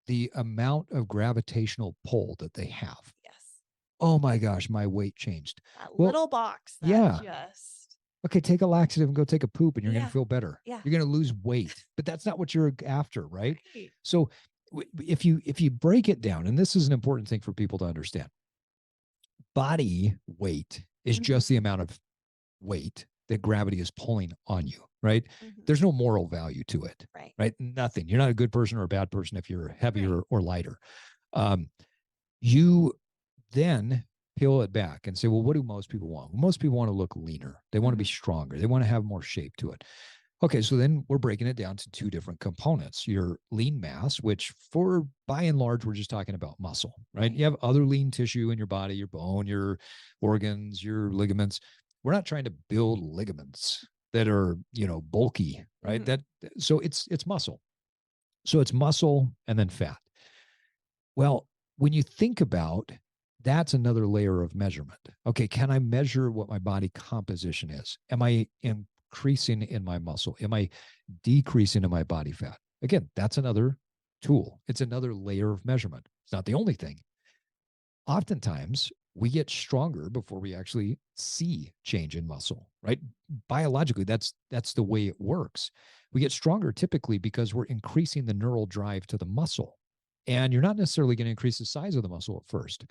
the amount of gravitational pull that they have. Yes. Oh my gosh, my weight changed. That Well, little box that yeah. just, Okay, take a laxative and go take a poop and you're going to yeah, feel better. yeah. You're going to lose weight, but that's not what you're after, right? Right. So if you break it down, and this is an important thing for people to understand, body weight is just the Mhm, amount of weight that gravity is pulling on you, right? mhm. There's no moral value to it, Right. right? Nothing. You're not a good person or a bad person if you're Right. heavier or lighter. Um, you then peel it back and say, well, what do most people want? Well, most people want to look leaner. They want to be Mhm. stronger. They want to have more shape to it. Okay, so then we're breaking it down to two different components. Your lean mass, which for by and large, we're just talking about muscle, right? Right. You have other lean tissue in your body, your bone, your organs, your ligaments. We're not trying to build ligaments that are, bulky, right? Mhm. So it's muscle. So it's muscle and then fat. Well, when you think about that's another layer of measurement. Okay, can I measure what my body composition is? Am I increasing in my muscle? Am I decreasing in my body fat? Again, that's another tool. It's another layer of measurement. It's not the only thing. Oftentimes, we get stronger before we actually see change in muscle, right? Biologically, that's the way it works. We get stronger typically because we're increasing the neural drive to the muscle. And you're not necessarily going to increase the size of the muscle at first.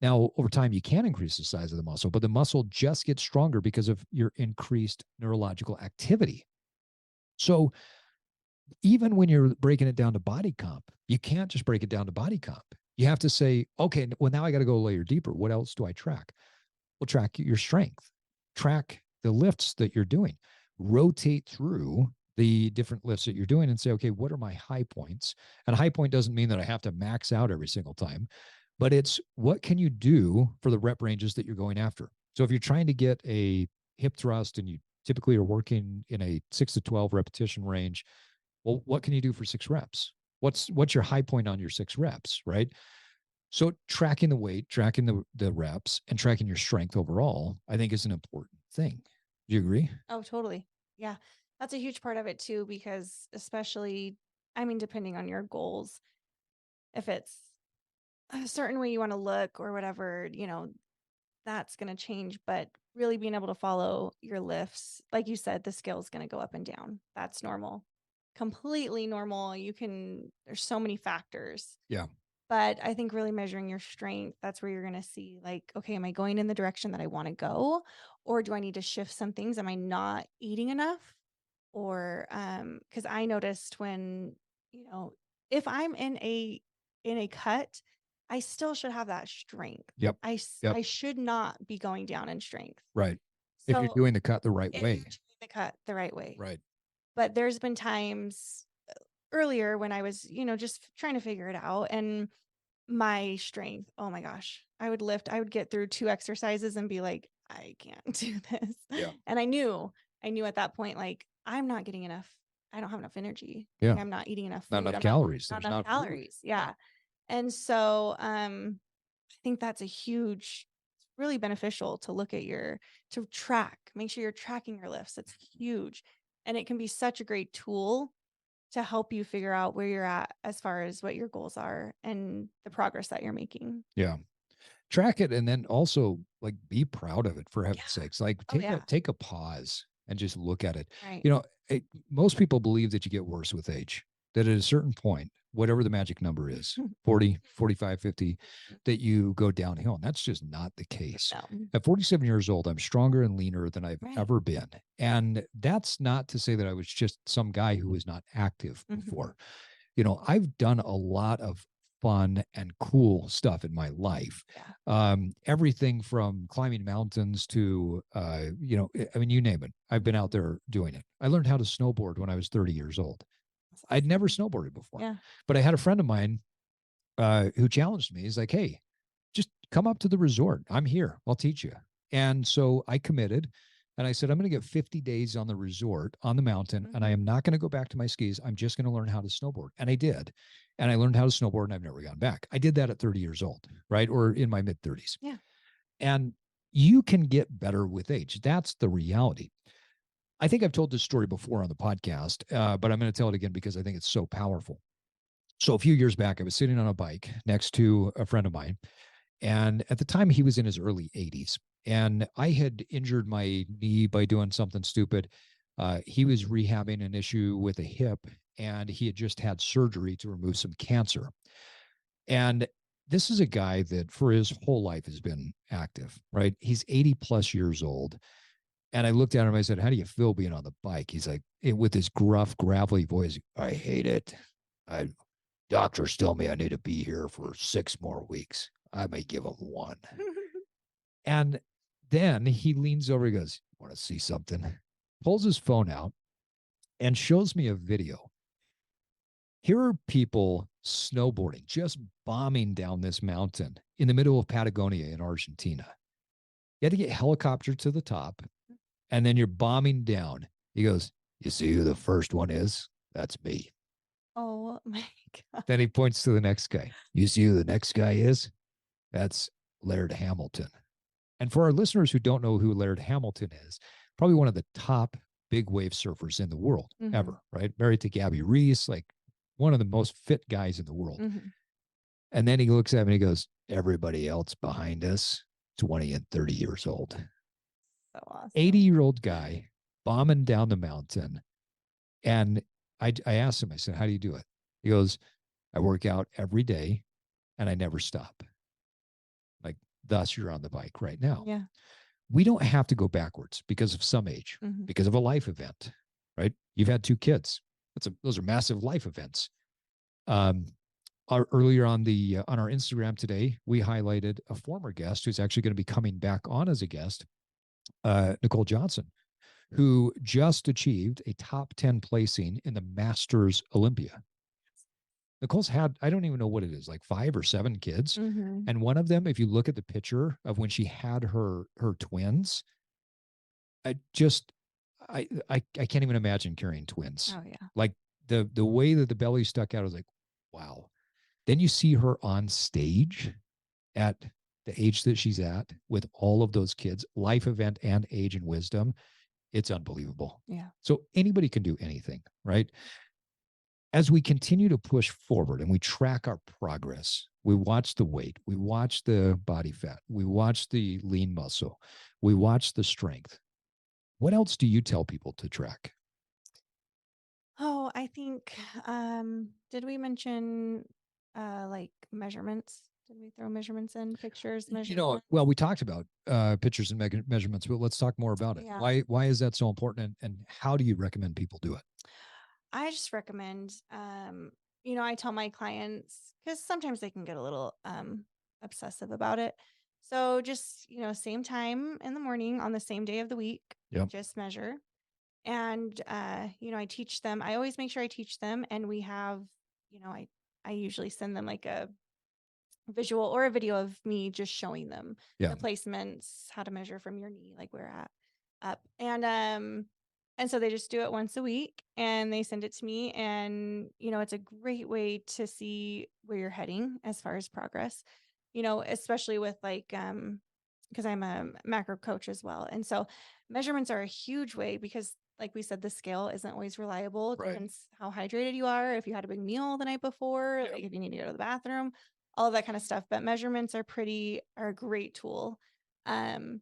Now, over time, you can increase the size of the muscle, but the muscle just gets stronger because of your increased neurological activity. So, even when you're breaking it down to body comp, you can't just break it down to body comp. You have to say, okay, well, now I got to go a layer deeper. What else do I track? Well, track your strength, track the lifts that you're doing, rotate through the different lifts that you're doing and say, okay, what are my high points? And a high point doesn't mean that I have to max out every single time, but it's what can you do for the rep ranges that you're going after? So if you're trying to get a hip thrust and you typically are working in a 6 to 12 repetition range, well, what can you do for 6 reps? What's your high point on your 6 reps, right? So tracking the weight, tracking the reps, and tracking your strength overall, I think is an important thing. Do you agree? Oh, totally. Yeah. That's a huge part of it too, because especially, I mean, depending on your goals, if it's a certain way you want to look or whatever, that's going to change. But really being able to follow your lifts, like you said, the scale is going to go up and down. That's normal, completely normal. There's so many factors. Yeah. But I think really measuring your strength, that's where you're going to see like, okay, am I going in the direction that I want to go? Or do I need to shift some things? Am I not eating enough? Or because I noticed when, you know, if I'm in a cut, I still should have that strength. Yep. Yep. I should not be going down in strength. Right. If you're So doing the cut the right if you're way. doing the cut the right way. Right. But there's been times earlier when I was, just trying to figure it out, and my strength, oh my gosh, I would get through 2 exercises and be like, I can't do this. Yeah. And I knew at that point, like, I'm not getting enough. I don't have enough energy. Yeah. Like, I'm not eating enough Not food. enough I'm calories. not There's enough not food. calories. Yeah. And so, I think that's a huge, really beneficial to look at to track, make sure you're tracking your lifts. It's huge. And it can be such a great tool to help you figure out where you're at as far as what your goals are and the progress that you're making. Yeah. Track it and then also like be proud of it for Yeah. heaven's sakes. Like Oh, yeah. take a pause and just look at it. Right. You know, most people believe that you get worse with age, that at a certain point, whatever the magic number is, 40, 45, 50, that you go downhill. And that's just not the case. No. At 47 years old, I'm stronger and leaner than I've Right. ever been. And that's not to say that I was just some guy who was not active before. You know, I've done a lot of fun and cool stuff in my life. Yeah. Everything from climbing mountains to, you know, I mean, you name it. I've been out there doing it. I learned how to snowboard when I was 30 years old. I'd never snowboarded before, Yeah. but I had a friend of mine who challenged me. He's like, hey, just come up to the resort. I'm here. I'll teach you. And so I committed and I said, I'm going to get 50 days on the resort on the mountain and I am not going to go back to my skis. I'm just going to learn how to snowboard. And I did. And I learned how to snowboard and I've never gone back. I did that at 30 years old, right? Or in my mid 30s. Yeah. And you can get better with age. That's the reality. I think I've told this story before on the podcast, but I'm going to tell it again because I think it's so powerful. So a few years back, I was sitting on a bike next to a friend of mine. And at the time, he was in his early 80s. And I had injured my knee by doing something stupid. He was rehabbing an issue with a hip, and he had just had surgery to remove some cancer. And this is a guy that for his whole life has been active, right? He's 80 plus years old. And I looked at him, I said, how do you feel being on the bike? He's like, with his gruff, gravelly voice, I hate it. Doctors tell me I need to be here for 6 more weeks. I may give him 1. And then he leans over, he goes, want to see something? Pulls his phone out and shows me a video. Here are people snowboarding, just bombing down this mountain in the middle of Patagonia in Argentina. You had to get helicopter to the top, and then you're bombing down. He goes, you see who the first one is? That's me. Oh my God. Then he points to the next guy. You see who the next guy is? That's Laird Hamilton. And for our listeners who don't know who Laird Hamilton is, probably one of the top big wave surfers in the world ever, right? Married to Gabby Reese, like one of the most fit guys in the world. And then he looks at me and he goes, everybody else behind us, 20 and 30 years old. So awesome. 80-year-old guy bombing down the mountain. And I asked him, I said, how do you do it? He goes, I work out every day and I never stop. Like, thus you're on the bike right now. Yeah. We don't have to go backwards because of some age, because of a life event, right? You've had 2 kids. Those are massive life events. Earlier on our Instagram today, we highlighted a former guest who's actually going to be coming back on as a guest, Nicole Johnson, who just achieved a top 10 placing in the Masters Olympia. Nicole's had, I don't even know what it is, like 5 or 7 kids. And one of them, if you look at the picture of when she had her twins, I can't even imagine carrying twins. Oh yeah. Like the way that the belly stuck out, I was like, wow. Then you see her on stage at the age that she's at with all of those kids, life event and age and wisdom. It's unbelievable. Yeah. So anybody can do anything, right? As we continue to push forward and we track our progress, we watch the weight, we watch the body fat, we watch the lean muscle, we watch the strength. What else do you tell people to track? Oh, I think, did we mention like measurements? Did we throw measurements in pictures, measurements? Well, we talked about pictures and measurements, but let's talk more about it. Yeah. Why is that so important, and how do you recommend people do it? I just recommend, I tell my clients, because sometimes they can get a little obsessive about it. So just, same time in the morning on the same day of the week, just measure. And, I teach them, I always make sure I teach them. And we have, I usually send them like visual or a video of me just showing them Yeah. the placements, how to measure from your knee, like where at up. And so they just do it once a week and they send it to me. And, it's a great way to see where you're heading as far as progress, especially with like, because I'm a macro coach as well. And so measurements are a huge way because, like we said, the scale isn't always reliable. It Right. depends how hydrated you are, if you had a big meal the night before, Yep. like if you need to go to the bathroom, all of that kind of stuff. But measurements are a great tool. Um,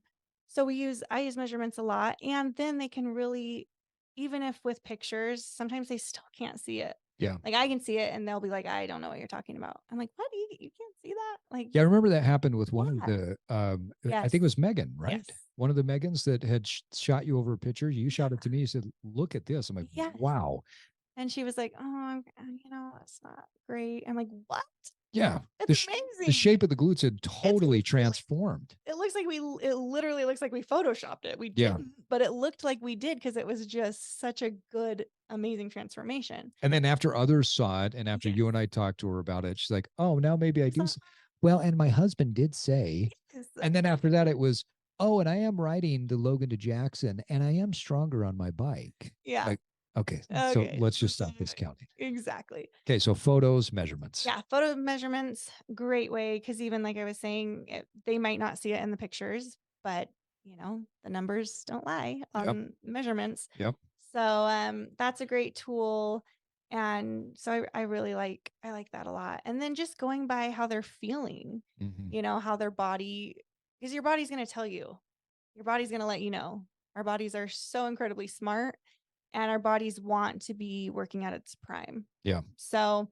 so I use measurements a lot, and then they can really, even if with pictures, sometimes they still can't see it. Yeah. Like I can see it and they'll be like, I don't know what you're talking about. I'm like, what? You can't see that? Like, Yeah, I remember that happened with one of yeah. the, I Yes. think it was Megan, right? Yes. One of the Megans that had shot you over a picture. You shot it to me. You said, "Look at this." I'm like, Yes. "Wow." And she was like, oh, it's not great. I'm like, what? Yeah, It's the amazing. shape of the glutes had It's totally transformed. it looks like it literally looks like we photoshopped it. We Yeah. didn't, but it looked like we did because it was just such a good, amazing transformation. And then after others saw it, and after Yes. you and I talked to her about it, she's like, "Oh, now maybe I do." So- Well, and my husband did say, Yes. and then after that, it was, "Oh, and I am riding the Logan to Jackson, and I am stronger on my bike." Yeah. Like, okay, so Okay. let's just stop discounting. Exactly. Okay, so photos, measurements. Yeah, photo measurements, great way because even like I was saying, they might not see it in the pictures, but the numbers don't lie Yep. on measurements. Yep. So that's a great tool, and so I really I like that a lot. And then just going by how they're feeling, how their body, because your body's going to tell you, your body's going to let you know. Our bodies are so incredibly smart, and our bodies want to be working at its prime. Yeah. So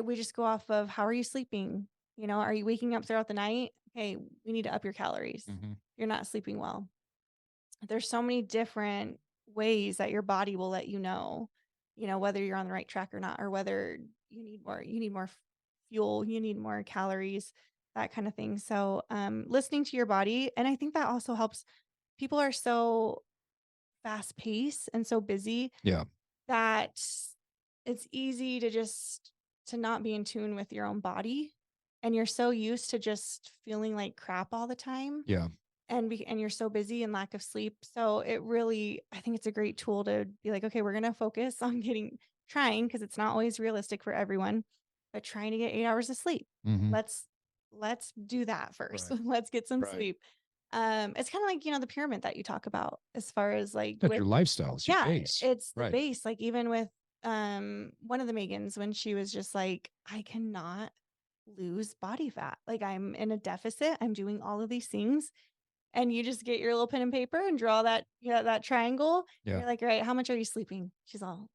we just go off of how are you sleeping? Are you waking up throughout the night? Okay, we need to up your calories. You're not sleeping well. There's so many different ways that your body will let whether you're on the right track or not, or whether you need more fuel, you need more calories, that kind of thing. So, listening to your body. And I think that also helps. People are so fast paced and so busy Yeah. that it's easy to not be in tune with your own body, and you're so used to just feeling like crap all the time, Yeah. and you're so busy and lack of sleep. So I think it's a great tool to be like, okay, we're going to focus on trying, because it's not always realistic for everyone, but trying to get 8 hours of sleep. Let's do that first. Right. Let's get some Right. sleep. It's kind of like, the pyramid that you talk about as far as like That's your lifestyle. It's your yeah, base. it's the Right. base. Like even with one of the Megans, when she was just like, I cannot lose body fat. Like I'm in a deficit. I'm doing all of these things. And you just get your little pen and paper and draw that triangle. Yeah. You're like, right, how much are you sleeping? She's all,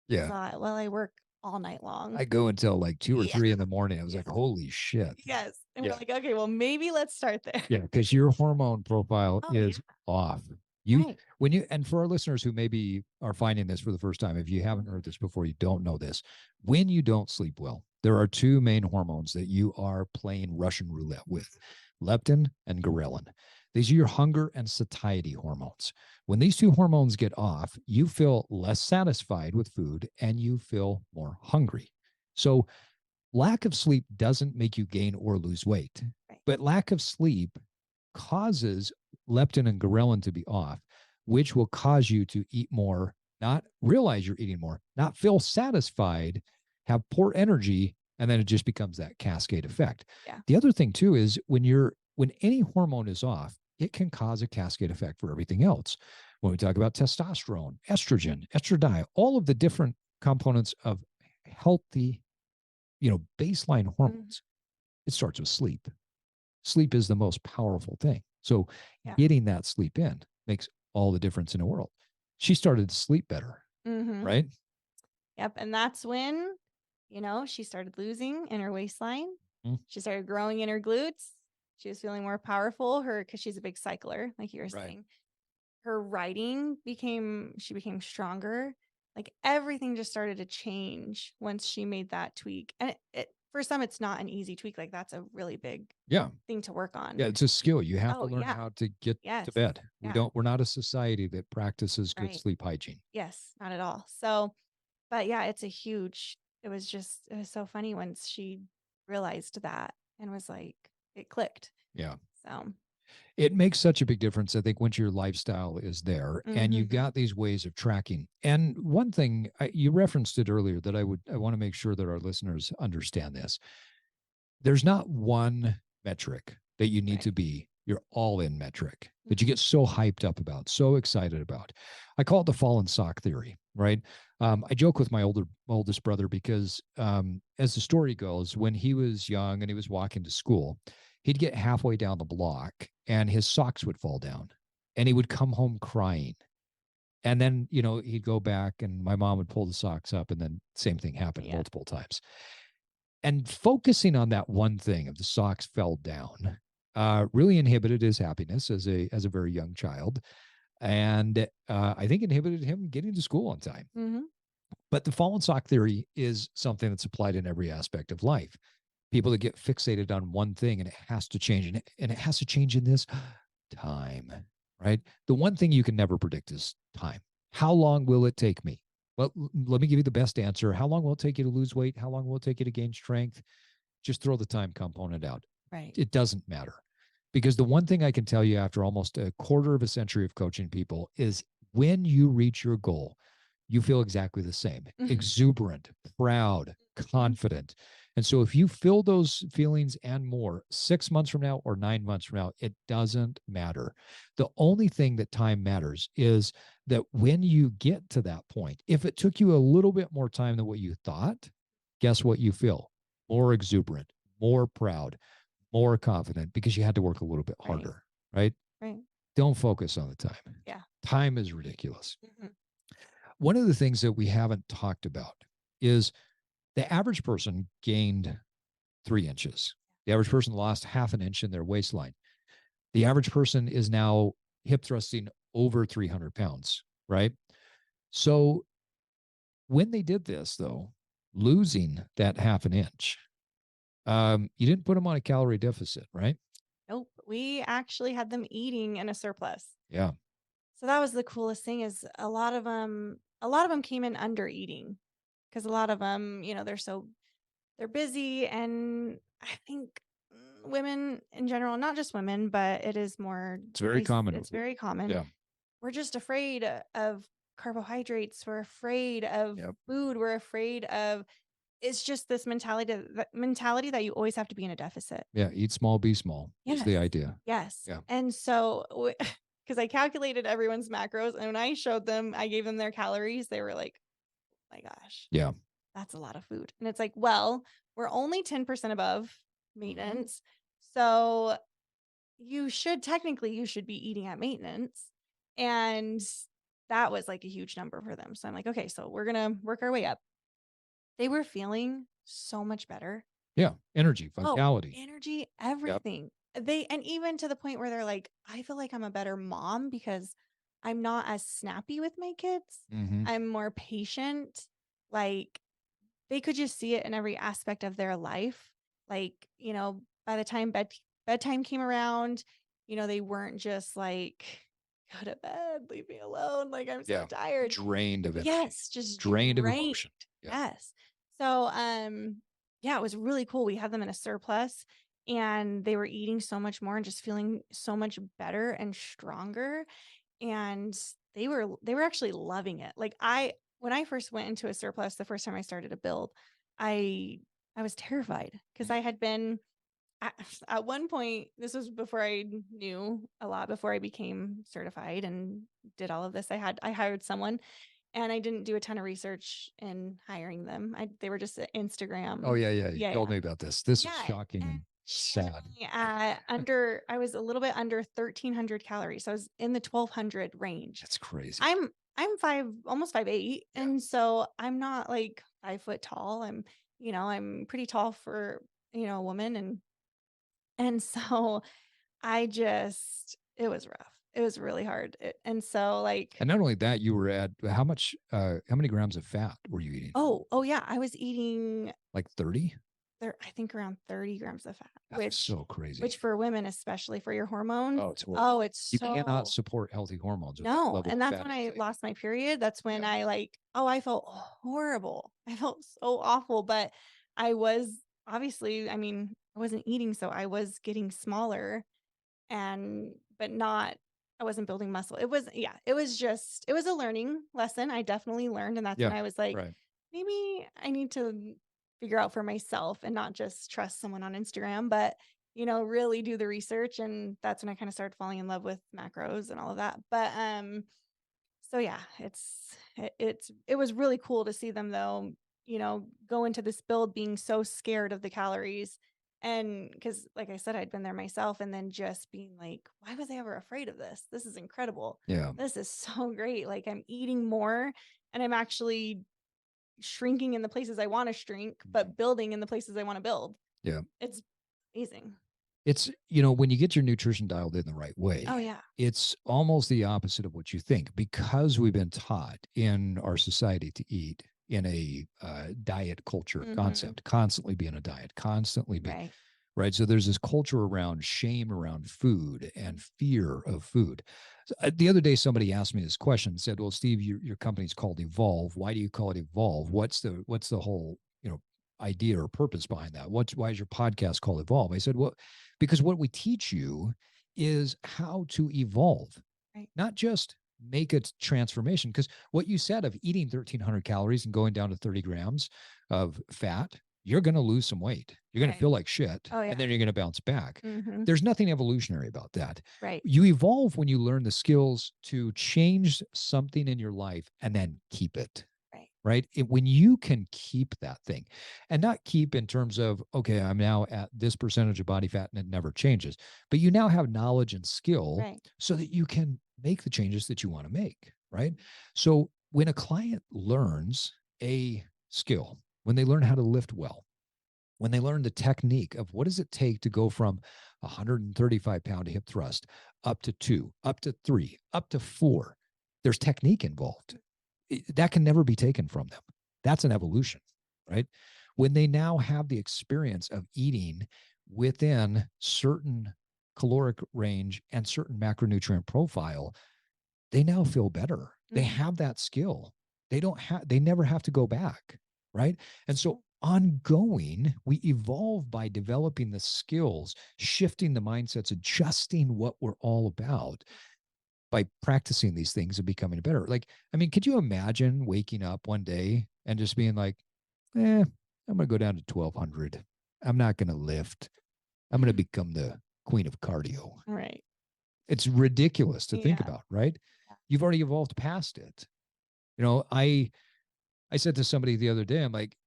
Yeah. well, I work all night long. I go until like 2 or Yeah. 3 in the morning. I was like, holy shit. Yes. And Yeah. we're like, okay, well, maybe let's start there. Yeah, because your hormone profile Oh, is off. You Right. when you and for our listeners who maybe are finding this for the first time, if you haven't heard this before, you don't know this. When you don't sleep well, there are two main hormones that you are playing Russian roulette with: leptin and ghrelin. These are your hunger and satiety hormones. When these two hormones get off, you feel less satisfied with food and you feel more hungry. So lack of sleep doesn't make you gain or lose weight, Right. but lack of sleep causes leptin and ghrelin to be off, which will cause you to eat more, not realize you're eating more, not feel satisfied, have poor energy, and then it just becomes that cascade effect. Yeah. The other thing too is when any hormone is off, it can cause a cascade effect for everything else. When we talk about testosterone, estrogen, estradiol, all of the different components of healthy, baseline hormones, it starts with sleep. Sleep is the most powerful thing. So getting that sleep in makes all the difference in the world. She started to sleep better, right? Yep. And that's when, she started losing in her waistline. She started growing in her glutes. She was feeling more powerful. Because she's a big cycler, like you were saying. Her riding she became stronger. Like everything just started to change once she made that tweak. And for some, it's not an easy tweak. Like that's a really big thing to work on. Yeah, it's a skill. You have to learn how to get to bed. We're not a society that practices good sleep hygiene. Yes, not at all. So, but yeah, it was so funny once she realized that. and was like, it clicked. Yeah. So, It makes such a big difference, I think, once your lifestyle is there and you've mm-hmm. got these ways of tracking. And one thing you referenced it earlier that I want to make sure that our listeners understand this. There's not one metric that you need Right. to be your all in metric that you Mm-hmm. get so hyped up about, so excited about. I call it the fallen sock theory, right? I joke with my oldest brother because, as the story goes, when he was young and he was walking to school, he'd get halfway down the block and his socks would fall down and he would come home crying. And then, he'd go back and my mom would pull the socks up and then same thing happened Yeah. multiple times. And focusing on that one thing of the socks fell down really inhibited his happiness as a very young child, and I think inhibited him getting to school on time. Mm-hmm. But the fallen sock theory is something that's applied in every aspect of life. People that get fixated on one thing and it has to change, and it has to change in this time, right? The one thing you can never predict is time. How long will it take me? Well, let me give you the best answer. How long will it take you to lose weight? How long will it take you to gain strength? Just throw the time component out. Right. It doesn't matter. Because the one thing I can tell you after almost a quarter of a century of coaching people is when you reach your goal, you feel exactly the same, exuberant, proud, confident. And so if you feel those feelings and more 6 months from now or 9 months from now, it doesn't matter. The only thing that time matters is that when you get to that point, if it took you a little bit more time than what you thought, guess what you feel? More exuberant, more proud, more confident because you had to work a little bit Right. harder, right? Right. Don't focus on the time. Yeah. Time is ridiculous. Mm-hmm. One of the things that we haven't talked about is the average person gained 3 inches. The average person lost half an inch in their waistline. The average person is now hip thrusting over 300 pounds, right? So when they did this, though, losing that half an inch, you didn't put them on a calorie deficit, right? Nope. We actually had them eating in a surplus. Yeah. So that was the coolest thing is a lot of them came in under eating because a lot of them, they're busy. And I think women in general, not just women, but it is more, It's very common. it's very common. Yeah. We're just afraid of carbohydrates. We're afraid of Yep. food. We're afraid of, it's just this mentality that you always have to be in a deficit. Yeah. Eat small, be small is the idea. Yes. Yeah. And so, because I calculated everyone's macros, and when I showed them, I gave them their calories, they were like, oh my gosh, Yeah. that's a lot of food. And it's like, well, we're only 10% above maintenance. So you should be eating at maintenance. And that was like a huge number for them. So I'm like, okay, so we're going to work our way up. They were feeling so much better. Yeah. Energy, vitality. Energy, everything. And even to the point where they're like, I feel like I'm a better mom because I'm not as snappy with my kids. Mm-hmm. I'm more patient. Like they could just see it in every aspect of their life. Like, by the time bedtime came around, they weren't just like, go to bed, leave me alone. Like I'm so tired. Drained of energy. Yes, just drained of emotion. Yeah. Yes. So, yeah, it was really cool. We had them in a surplus and they were eating so much more and just feeling so much better and stronger. And they were actually loving it. Like when I first went into a surplus, the first time I started to build, I was terrified because I had been at one point, this was before I knew a lot, before I became certified and did all of this. I hired someone and I didn't do a ton of research in hiring them. They were just Instagram. Oh yeah. You told me about this. This is shocking and sad. I was a little bit under 1,300 calories. So I was in the 1,200 range. That's crazy. I'm almost 5'8", and so I'm not like 5 foot tall. I'm pretty tall for a woman, and so it was rough. It was really hard. And so like, and not only that, you were at how many grams of fat were you eating? Oh yeah, I was eating like 30. I think around 30 grams of fat, That's so crazy. Which for women, especially for your hormone, you cannot support healthy hormones. No, and that's when I lost my period. That's when I felt horrible. I felt so awful, but I was obviously, I wasn't eating, so I was getting smaller but not I wasn't building muscle. It was a learning lesson. I definitely learned, and that's when Yeah. I was like, Right. maybe I need to figure out for myself and not just trust someone on Instagram, but really do the research. And that's when I kind of started falling in love with macros and all of that. But so yeah, it was really cool to see them though, go into this build being so scared of the calories. And because like I said, I'd been there myself and then just being like, why was I ever afraid of this? This is incredible. Yeah. This is so great. Like I'm eating more and I'm actually shrinking in the places I want to shrink, but building in the places I want to build. Yeah. It's amazing. It's, when you get your nutrition dialed in the right way, Oh yeah. it's almost the opposite of what you think because we've been taught in our society to eat in a diet culture Mm-hmm. concept, constantly be in a diet, constantly be Right. right. So there's this culture around shame around food and fear of food. So, the other day, somebody asked me this question, said, "Well, Steve, your company's called Evolve. Why do you call it Evolve? What's the whole idea or purpose behind that? Why is your podcast called Evolve?" I said, "Well, because what we teach you is how to evolve, Right. not just make a transformation. Because what you said of eating 1,300 calories and going down to 30 grams of fat, you're going to lose some weight. You're going to Right. feel like shit, Oh and yeah. then you're going to bounce back. Mm-hmm. There's nothing evolutionary about that. Right. You evolve when you learn the skills to change something in your life and then keep it, Right. right? When you can keep that thing and not keep in terms of, okay, I'm now at this percentage of body fat and it never changes, but you now have knowledge and skill Right. so that you can make the changes that you want to make, right? Mhm. So when a client learns a skill, when they learn how to lift well, when they learn the technique of what does it take to go from 135-pound hip thrust up to 2, up to 3, up to 4, there's technique involved. That can never be taken from them. That's an evolution, right? When they now have the experience of eating within certain caloric range and certain macronutrient profile, they now feel better. They Mhm. have that skill. They never have to go back, right? And so ongoing, we evolve by developing the skills, shifting the mindsets, adjusting what we're all about by practicing these things and becoming better. Like, I mean, could you imagine waking up one day and just being like, I'm going to go down to 1,200. I'm not going to lift. I'm going to become the queen of cardio. Right. It's ridiculous to think Yeah. about, right? Yeah. You've already evolved past it. I said to somebody the other day, I'm like,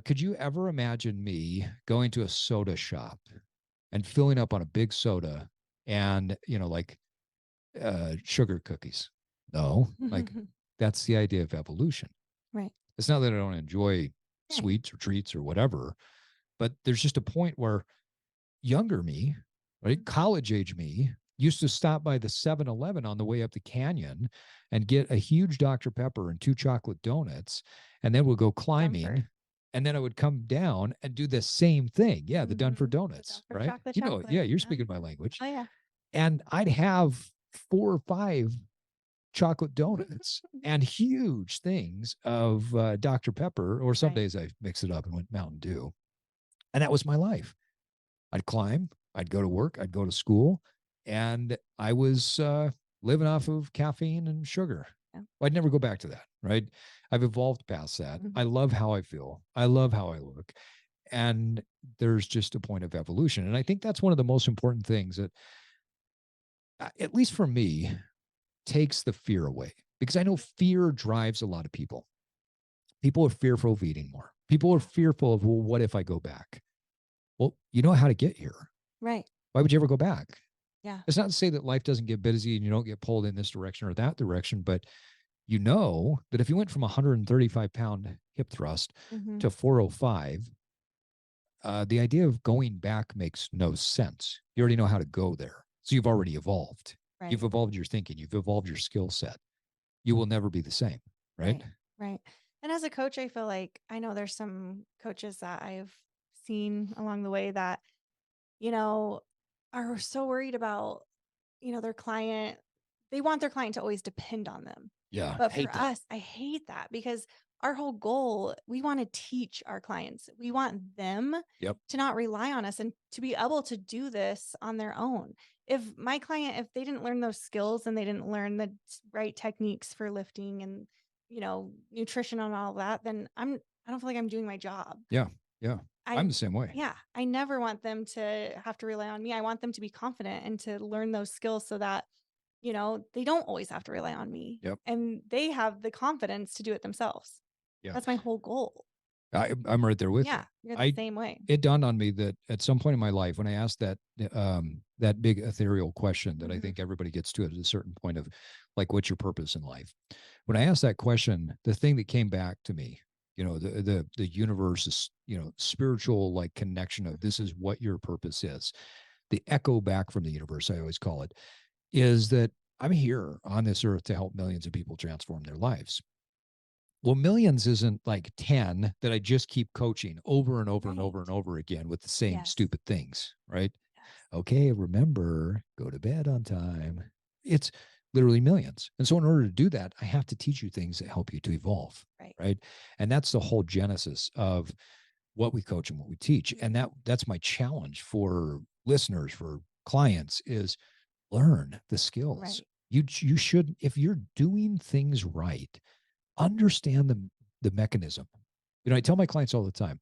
could you ever imagine me going to a soda shop and filling up on a big soda and, like sugar cookies? No, like that's the idea of evolution. Right. It's not that I don't enjoy Right. sweets or treats or whatever, but there's just a point where younger me, right, Mhm. college age me, used to stop by the 7-Eleven on the way up the canyon and get a huge Dr. Pepper and 2 chocolate donuts. And then we'll go Dunford. climbing. And then I would come down and do the same thing. Yeah, the Dunford Mhm. The donuts, Dunford right? chocolate. Yeah, you're Yeah. speaking my language. Oh yeah. And I'd have 4 or 5 chocolate donuts and huge things of Dr. Pepper, or some Right. days I mix it up and went Mountain Dew. And that was my life. I'd climb, I'd go to work, I'd go to school, and I was living off of caffeine and sugar. Yeah. Well, I'd never go back to that, right? I've evolved past that. Mhm. I love how I feel. I love how I look. And there's just a point of evolution. And I think that's one of the most important things that, at least for me, takes the fear away because I know fear drives a lot of people. People are fearful of eating more. People are Yeah. fearful of, well, what if I go back? Well, you know how to get here. Right. Why would you ever go back? Yeah. It's not to say that life doesn't get busy and you don't get pulled in this direction or that direction, but you know that if you went from 135-pound hip thrust Mhm. to 405, the idea of going back makes no sense. You already know how to go there. So you've already evolved. Right. You've evolved your thinking. You've evolved your skill set. You will never be the same, right? Right. Right. And as a coach, I feel like I know there's some coaches that I've seen along the way that, you know, are so worried about, their client. They want their client to always depend on them. Yeah. But for Hate that. us, I hate that because our whole goal, we want to teach our clients. We want them Yep. to not rely on us and to be able to do this on their own. If my client, if they didn't learn those skills and they didn't learn the right techniques for lifting and, nutrition and all that, then I don't feel like I'm doing my job. Yeah. Yeah. I I'm the same way. Yeah, I never want them to have to rely on me. I want them to be confident and to learn those skills so that, they don't always have to rely on me Yep. and they have the confidence to do it themselves. Yeah. That's my whole goal. I'm right there with you. Yeah, you're the I same way. It dawned on me that at some point in my life, when I asked that big ethereal question that I Mhm. think everybody gets to at a certain point of, like, what's your purpose in life? When I asked that question, the thing that came back to me, the universe is, spiritual, like, connection of this is what your purpose is. The echo back from the universe, I always call it, is that I'm here on this earth to help millions of people transform their lives. Well, millions isn't like 10 that I just keep coaching over and over and over and Right. over again with the same Yes. stupid things, right? Yes. Okay, remember, go to bed on time. It's literally millions. And so, in order to do that, I have to teach you things that help you to evolve, Right. right? And that's the whole genesis of what we coach and what we teach. And Mhm. that's my challenge for listeners, for clients, is learn the skills. Right. You should, if you're doing things right, understand the mechanism. I tell my clients all the time,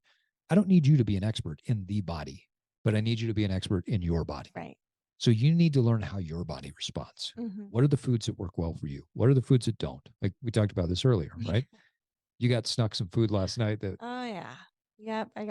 I don't need you to be an expert in the body, but I need you to be an expert in your body. Right. So you need to learn how your body responds. Mhm. What are the foods that work well for you? What are the foods that don't? Like we talked about this earlier, right? You got snuck some food last night that Oh yeah. Yep. I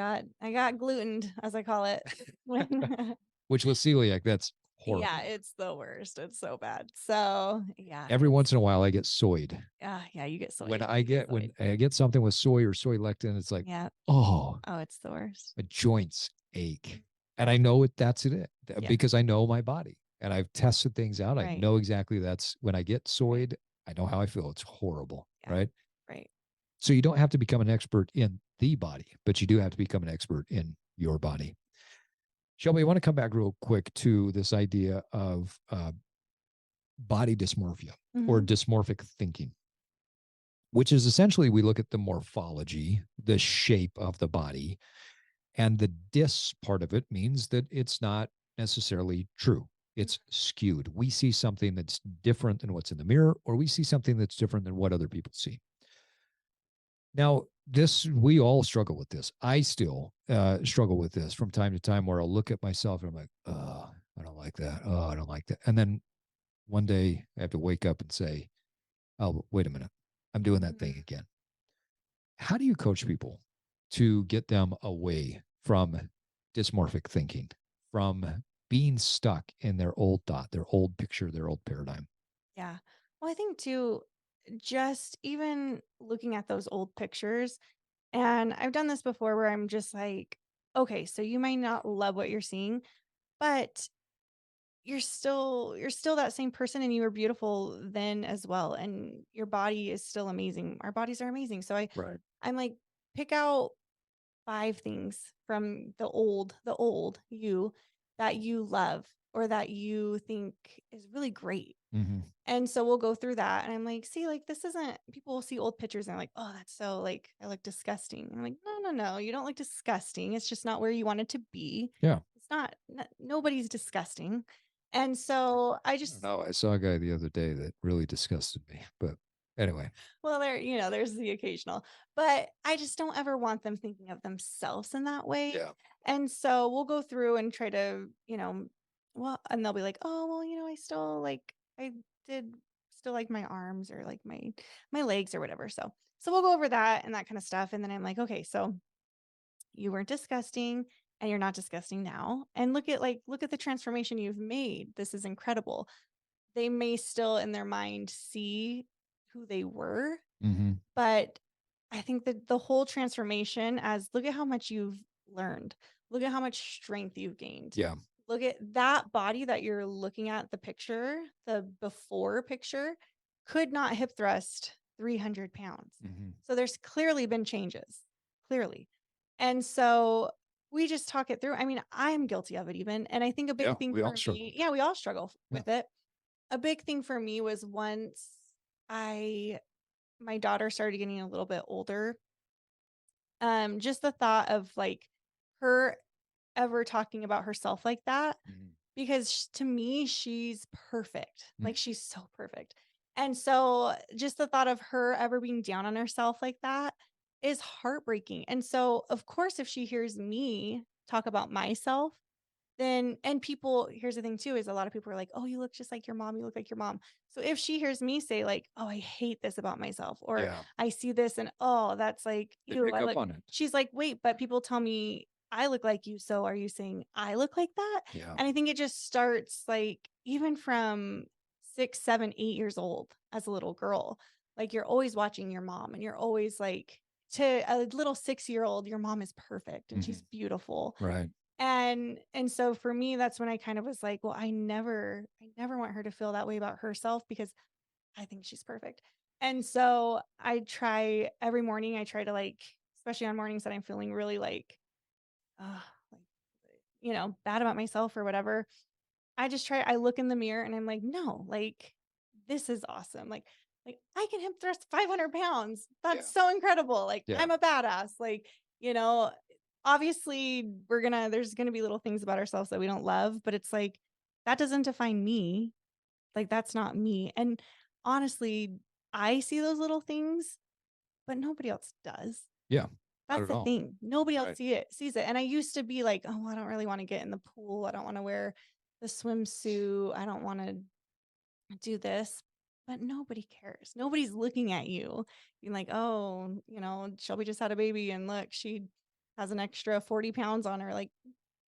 got glutened, as I call it. When which was celiac. That's Yeah, horrible. it's the worst. It's so bad. So yeah, Every once in a while I get soyed. yeah, you get When soy. I You get get when soy. I get something with soy or soy lectin, it's like, Yeah. oh, Oh, it's the worst. my joints ache. And I know that's it Yeah. because I know my body and I've tested things out. I Right. know exactly that's when I get Right. soyed, I know how I feel. It's horrible. Yeah. Right. Right. So you don't have to become an expert in the body, but you do have to become an expert in your body. Shelby, I want to come back real quick to this idea of body dysmorphia or Mhm. dysmorphic thinking, which is essentially we look at the morphology, the shape of the body, and the dis part of it means that it's not necessarily true. It's skewed. We see something that's different than what's in the mirror, or we see something that's different than what other people see. Now, we all struggle with this. I still struggle with this from time to time where I'll look at myself and I'm like, oh, I don't like that. Oh, I don't like that. And then one day I have to wake up and say, oh, wait a minute. I'm doing that thing Mhm. again. How do you coach people to get them away from dysmorphic thinking, from being stuck in their old thought, their old picture, their old paradigm? Yeah. Well, I think too, just even looking at those old pictures, and I've done this before where I'm just like, okay, so you might not love what you're seeing, but you're still that same person and you were beautiful then as well. And your body is still amazing. Our bodies are amazing. So Right. I'm like, pick out 5 things from the old you that you love or that you think is really great. Mm-hmm. And so we'll go through that. And I'm like, see, like, this isn't, people will see old pictures and they're like, oh, that's so, like, I look disgusting. I'm like, no, no, no, you don't look disgusting. It's just not where you wanted to be. Yeah. It's not, nobody's disgusting. And so I I don't just, know. I saw a guy the other day that really disgusted me. But anyway, well, there's the occasional, but I just don't ever want them thinking of themselves in that way. yeah. And so we'll go through and try to, well, and they'll be like, oh, well, I did still like my arms or like my legs or whatever. So we'll go over that and that kind of stuff. And then I'm like, okay, so you weren't disgusting and you're not disgusting now. And look at the transformation you've made. This is incredible. They may still in their mind see who they were, Mm-hmm. but I think that the whole transformation as look at how much you've learned. Look at how much strength you've gained. Yeah. Look at that body that you're looking at the picture, the before picture, could not hip thrust 300 pounds. Mm-hmm. So there's clearly been changes, clearly. And so we just talk it through. I mean, I'm guilty of it even. And I think a Yeah. big thing We for all struggle. me, yeah, we all struggle Yeah. with it. A big thing for me was once I my daughter started getting a little bit older, just the thought of like her ever talking about herself like that, Mhm. because to me, she's perfect. Like Mhm. she's so perfect. And so just the thought of her ever being down on herself like that is heartbreaking. And so, of course, if she hears me talk about myself, then, and people, here's the thing too, is a lot of people are like, oh, you look just like your mom. You look like your mom. So if she hears me say, like, oh, I hate this about myself, or Yeah. I see this and oh, that's like, They ew, pick I up look, on it. she's like, wait, but people tell me I look like you. So are you saying I look like that? Yeah. And I think it just starts like even from 6, 7, 8 years old as a little girl. Like you're always watching your mom and you're always like, to a little 6-year old, your mom is perfect and she's Mhm. beautiful. Right. And so for me, that's when I kind of was like, well, I never want her to feel that way about herself because I think she's perfect. And so I try every morning, I try to like, especially on mornings that I'm feeling really uh, like, bad about myself or whatever. I look in the mirror and I'm like, no, like this is awesome. Like I can hip thrust 500 pounds. Yeah. That's so incredible. Like Yeah. I'm a badass. Like, you know, obviously there's gonna be little things about ourselves that we don't love, but it's like that doesn't define me. Like that's not me. And honestly, I see those little things, but nobody else does. Yeah. Not That's at the all. thing. Nobody else Right. sees it. And I used to be like, oh, I don't really want to get in the pool. I don't want to wear the swimsuit. I don't want to do this. But nobody cares. Nobody's looking at you being like, oh, Shelby just had a baby and look, she has an extra 40 pounds on her. Like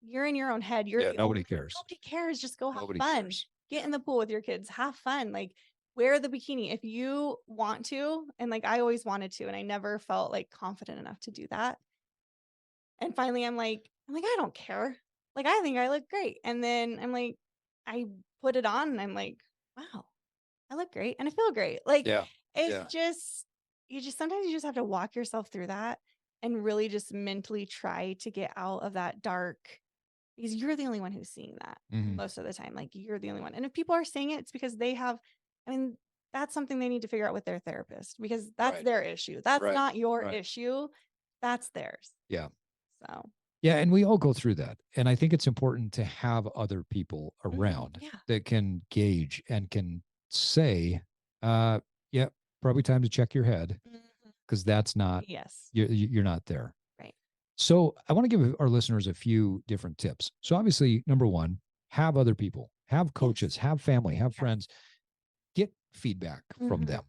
you're in your own head. You're Yeah. the only Nobody one. cares. Nobody cares. Just go have Nobody fun. cares. Get Yeah. in the pool with your kids. Have fun. Like wear the bikini if you want to. And like I always wanted to, and I never felt like confident enough to do that. And finally I'm like, I don't care. Like I think I look great. And then I put it on and I'm like, wow, I look great and I feel great. Like Yeah. it's Yeah. just sometimes you just have to walk yourself through that and really just mentally try to get out of that dark, because you're the only one who's seeing that Mhm. most of the time. Like you're the only one. And if people are saying it, it's because I mean, that's something they need to figure out with their therapist, because that's Right. their issue. That's Right. not your Right. issue. That's theirs. Yeah. So, Yeah. And we all go through that. And I think it's important to have other people around yeah. that can gauge and can say, uh, yeah, probably time to check your head, Mhm. because that's not, Yes. you're not there. Right. So I want to give our listeners a few different tips. So obviously, number one, have other people, have Yes. coaches, have family, have Yes. friends, get feedback from Mhm. them.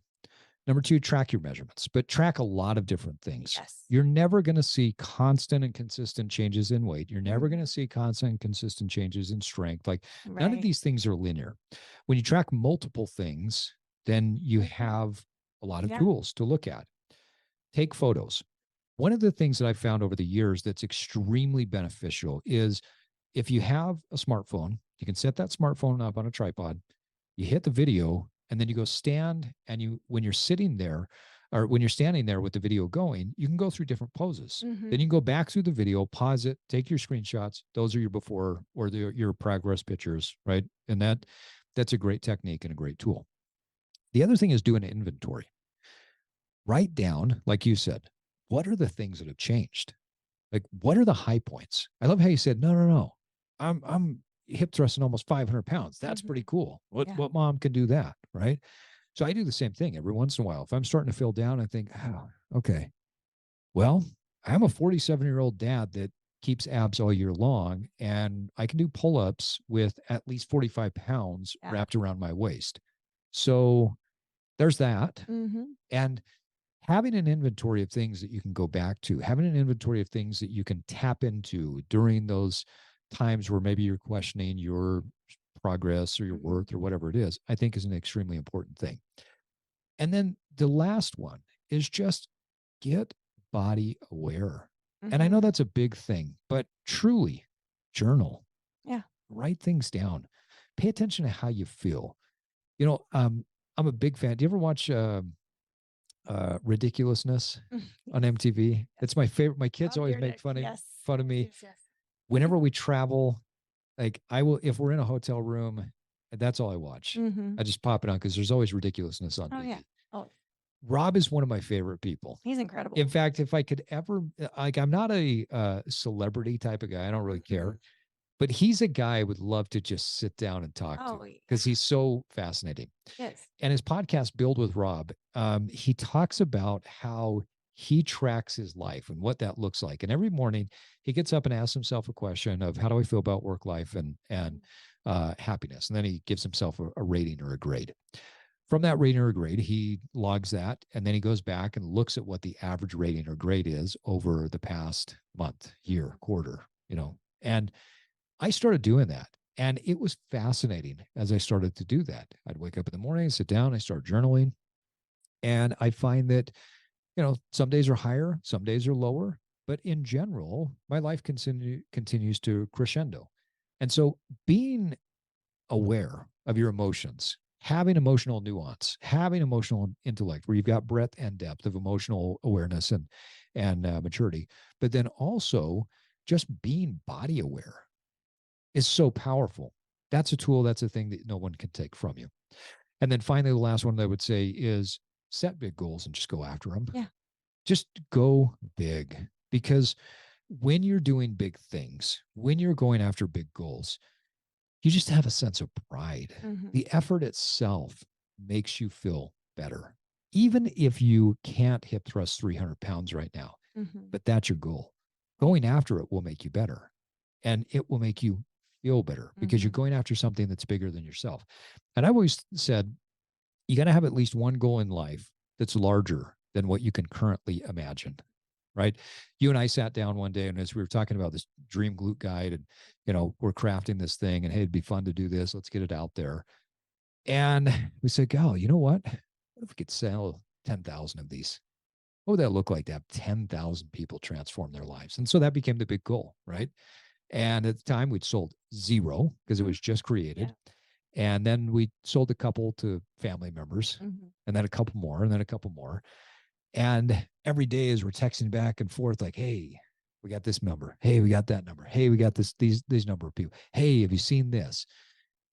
Number two, track your measurements, but track a lot of different things. Yes. You're never going to see constant and consistent changes in weight. You're never going to Mhm. see constant and consistent changes in strength. Like none of Right. these things are linear. When you track multiple things, then you Mhm. have a lot of Yeah. tools to look at. Take photos. One of the things that I've found over the years that's extremely beneficial is if you have a smartphone, you can set that smartphone up on a tripod, you hit the video, and then you go stand. And when you're sitting there, or when you're standing there with the video going, you can go through different poses. Then Mhm. you can go back through the video, pause it, take your screenshots. Those are your before or your progress pictures, right? And that's a great technique and a great tool. The other thing is do an inventory. Write down, like you said, what are the things that have changed? Like, what are the high points? I love how you said, no, no, no. I'm hip thrusting almost 500 pounds. That's pretty Mhm. cool. What Yeah. what mom can do that, right? So I do the same thing every once in a while. If I'm starting to feel down, I think, oh, okay, well, I'm a 47-year-old dad that keeps abs all year long, and I can do pull-ups with at least 45 pounds Yeah. wrapped around my waist. So there's that. Mhm. And having an inventory of things that you can go back to, having an inventory of things that you can tap into during those times where maybe you're questioning your progress or your Mhm. worth or whatever it is, I think is an extremely important thing. And then the last one is just get body aware. And I know Mhm. that's a big thing, but truly journal, Yeah. write things down, pay attention to how you feel. You know, I'm a big fan. Do you ever watch Ridiculousness on Yes. MTV? Yes. It's my favorite. My kids Bob always make Dyrdek. Yes. fun of Yes. me Yes. Yes. whenever we travel. Like I will, if we're in a hotel room, that's all I watch. Mhm. I just pop it on because there's always ridiculousness on Oh yeah. TV. Oh. Rob is one of my favorite people. He's incredible. In fact, if I could ever, like, I'm not a celebrity type of guy. I don't really care, but he's a guy I would love to just sit down and talk to because he's so fascinating. Yes. And his podcast, Build with Rob, he talks about how he tracks his life and what that looks like. And every morning he gets up and asks himself a question of how do I feel about work life and happiness? And then he gives himself a rating or a grade. From that rating or grade, he logs that, and then he goes back and looks at what the average rating or grade is over the past month, year, quarter, and I started doing that. And it was fascinating as I started to do that. I'd wake up in the morning, sit down, I start journaling. And I find that, some days are higher, some days are lower. But in general, my life continues to crescendo. And so being aware of your emotions, having emotional nuance, having emotional intellect, where you've got breadth and depth of emotional awareness and maturity, but then also just being body aware is so powerful. That's a tool. That's a thing that no one can take from you. And then finally, the last one that I would say is set big goals and just go after them. Yeah. Just go big, because when you're doing big things, when you're going after big goals, you just have a sense of pride. The effort itself makes you feel better, even if you can't hip thrust 300 pounds right now, but that's your goal. Going after it will make you better, and it will make you feel better because you're going after something that's bigger than yourself. And I've always said, you got to have at least one goal in life that's larger than what you can currently imagine. Right. You and I sat down one day, and as we were talking about this dream glute guide, and, we're crafting this thing, and hey, it'd be fun to do this. Let's get it out there. And we said, "Go, you know what? What if we could sell 10,000 of these? What would that look like to have 10,000 people transform their lives?" And so that became the big goal. Right. And at the time we'd sold 0 because it was just created. Yeah. And then we sold a couple to family members, and then a couple more, and then a couple more. And every day as we're texting back and forth, like, hey, we got this number. Hey, we got that number. Hey, we got these number of people. Hey, have you seen this?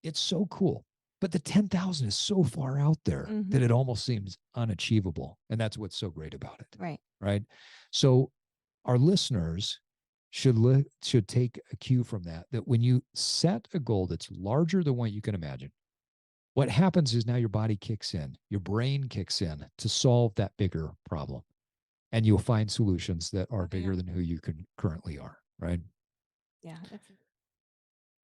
It's so cool. But the 10,000 is so far out there that it almost seems unachievable. And that's what's so great about it. Right. Right. So our listeners should take a cue from that when you set a goal that's larger than what you can imagine, what happens is now your body kicks in, your brain kicks in to solve that bigger problem. And you'll find solutions that are bigger than who you currently are. Right. Yeah.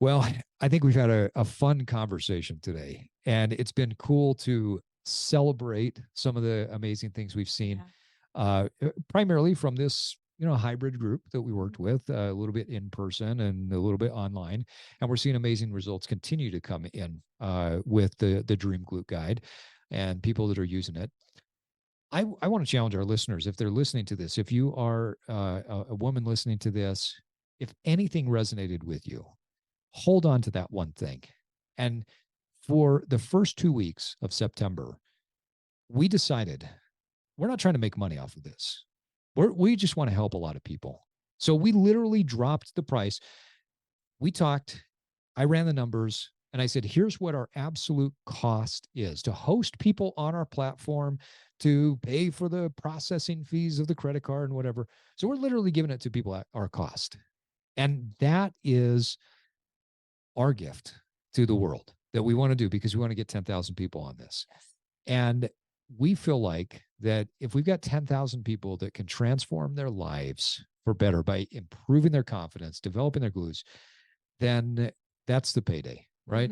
Well, I think we've had a fun conversation today, and it's been cool to celebrate some of the amazing things we've seen, primarily from this hybrid group that we worked with, a little bit in person and a little bit online. And we're seeing amazing results continue to come in with the Dream Glute Guide and people that are using it. I want to challenge our listeners, if they're listening to this, if you are a woman listening to this, if anything resonated with you, hold on to that one thing. And for the first 2 weeks of September, we decided we're not trying to make money off of this. We just want to help a lot of people. So we literally dropped the price. We talked, I ran the numbers, and I said, here's what our absolute cost is to host people on our platform, to pay for the processing fees of the credit card and whatever. So we're literally giving it to people at our cost. And that is our gift to the world that we want to do, because we want to get 10,000 people on this. Yes. And we feel like that if we've got 10,000 people that can transform their lives for better by improving their confidence, developing their glutes, then that's the payday, right?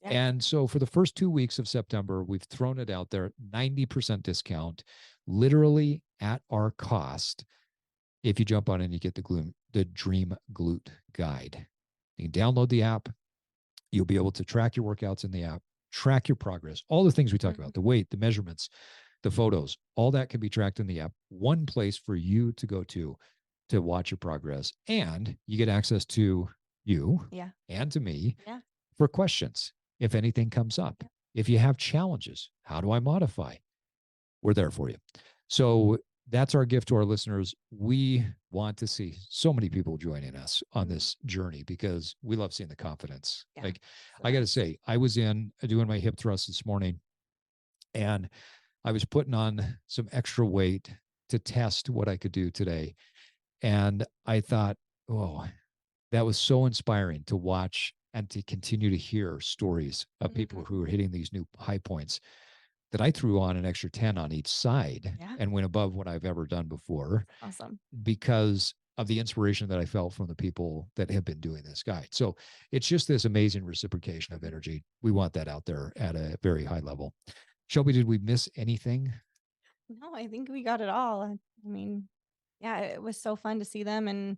Yeah. And so for the first 2 weeks of September, we've thrown it out there, 90% discount, literally at our cost. If you jump on and you get the Dream Glute Guide, you can download the app. You'll be able to track your workouts in the app, track your progress, all the things we talked about, the weight, the measurements, the photos, all that can be tracked in the app. One place for you to go to watch your progress. And you get access to you and to me for questions. If anything comes up, if you have challenges, how do I modify? We're there for you. So that's our gift to our listeners. We want to see so many people joining us on this journey because we love seeing the confidence. Like, I got to say, I was doing my hip thrust this morning, and I was putting on some extra weight to test what I could do today. And I thought, oh, that was so inspiring to watch and to continue to hear stories of people who are hitting these new high points, that I threw on an extra 10 on each side Yeah. and went above what I've ever done before. Awesome. Because of the inspiration that I felt from the people that have been doing this guide. So it's just this amazing reciprocation of energy. We want that out there at a very high level. Shelby, did we miss anything? No, I think we got it all. I mean, yeah, it was so fun to see them. And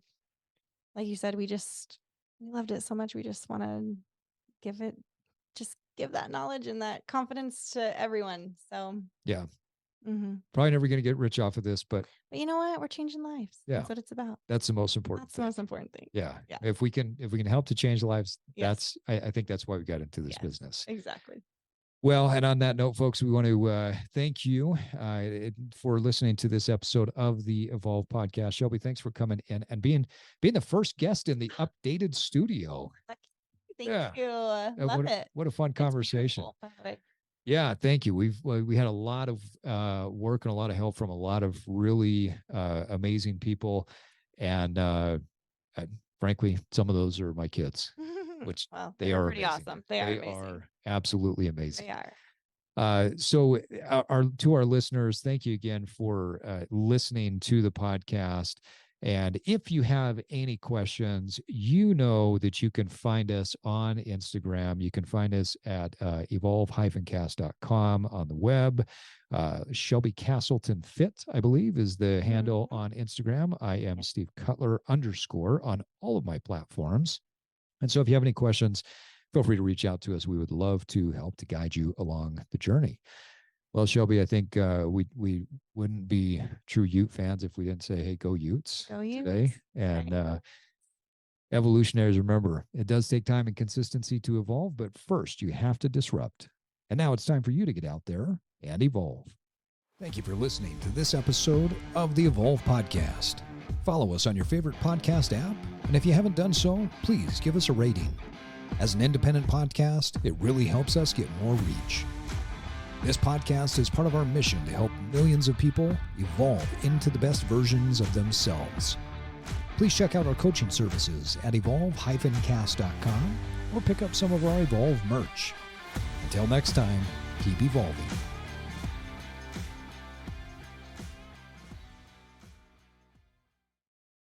like you said, we loved it so much. We just want to give that knowledge and that confidence to everyone. So, Yeah. mm-hmm. Probably never going to get rich off of this, but you know what? We're changing lives. Yeah. That's what it's about. That's the most important That's the most important thing. Yeah. Yeah. If we can help to change lives, Yes. I think that's why we got into this Yes, business. exactly. Well, and on that note, folks, we want to thank you for listening to this episode of the Evolve podcast. Shelby, thanks for coming in and being the first guest in the updated studio. Thank you. Love it. What a fun conversation. Yeah, thank you. We had a lot of work and a lot of help from a lot of really amazing people, and frankly, some of those are my kids, which they are pretty amazing. Awesome. They are absolutely amazing. They are. So to our listeners, thank you again for listening to the podcast. And if you have any questions, you know that you can find us on Instagram. You can find us at evolve-cast.com on the web. Shelby Castleton Fit, I believe, is the handle on Instagram. I am Steve Cutler _ on all of my platforms. And so if you have any questions, feel free to reach out to us. We would love to help to guide you along the journey. Well, Shelby, I think we wouldn't be true Ute fans if we didn't say, hey, go Utes today. And evolutionaries, remember, it does take time and consistency to evolve, but first you have to disrupt. And now it's time for you to get out there and evolve. Thank you for listening to this episode of the Evolve Podcast. Follow us on your favorite podcast app. And if you haven't done so, please give us a rating. As an independent podcast, it really helps us get more reach. This podcast is part of our mission to help millions of people evolve into the best versions of themselves. Please check out our coaching services at evolve-cast.com or pick up some of our Evolve merch. Until next time, keep evolving.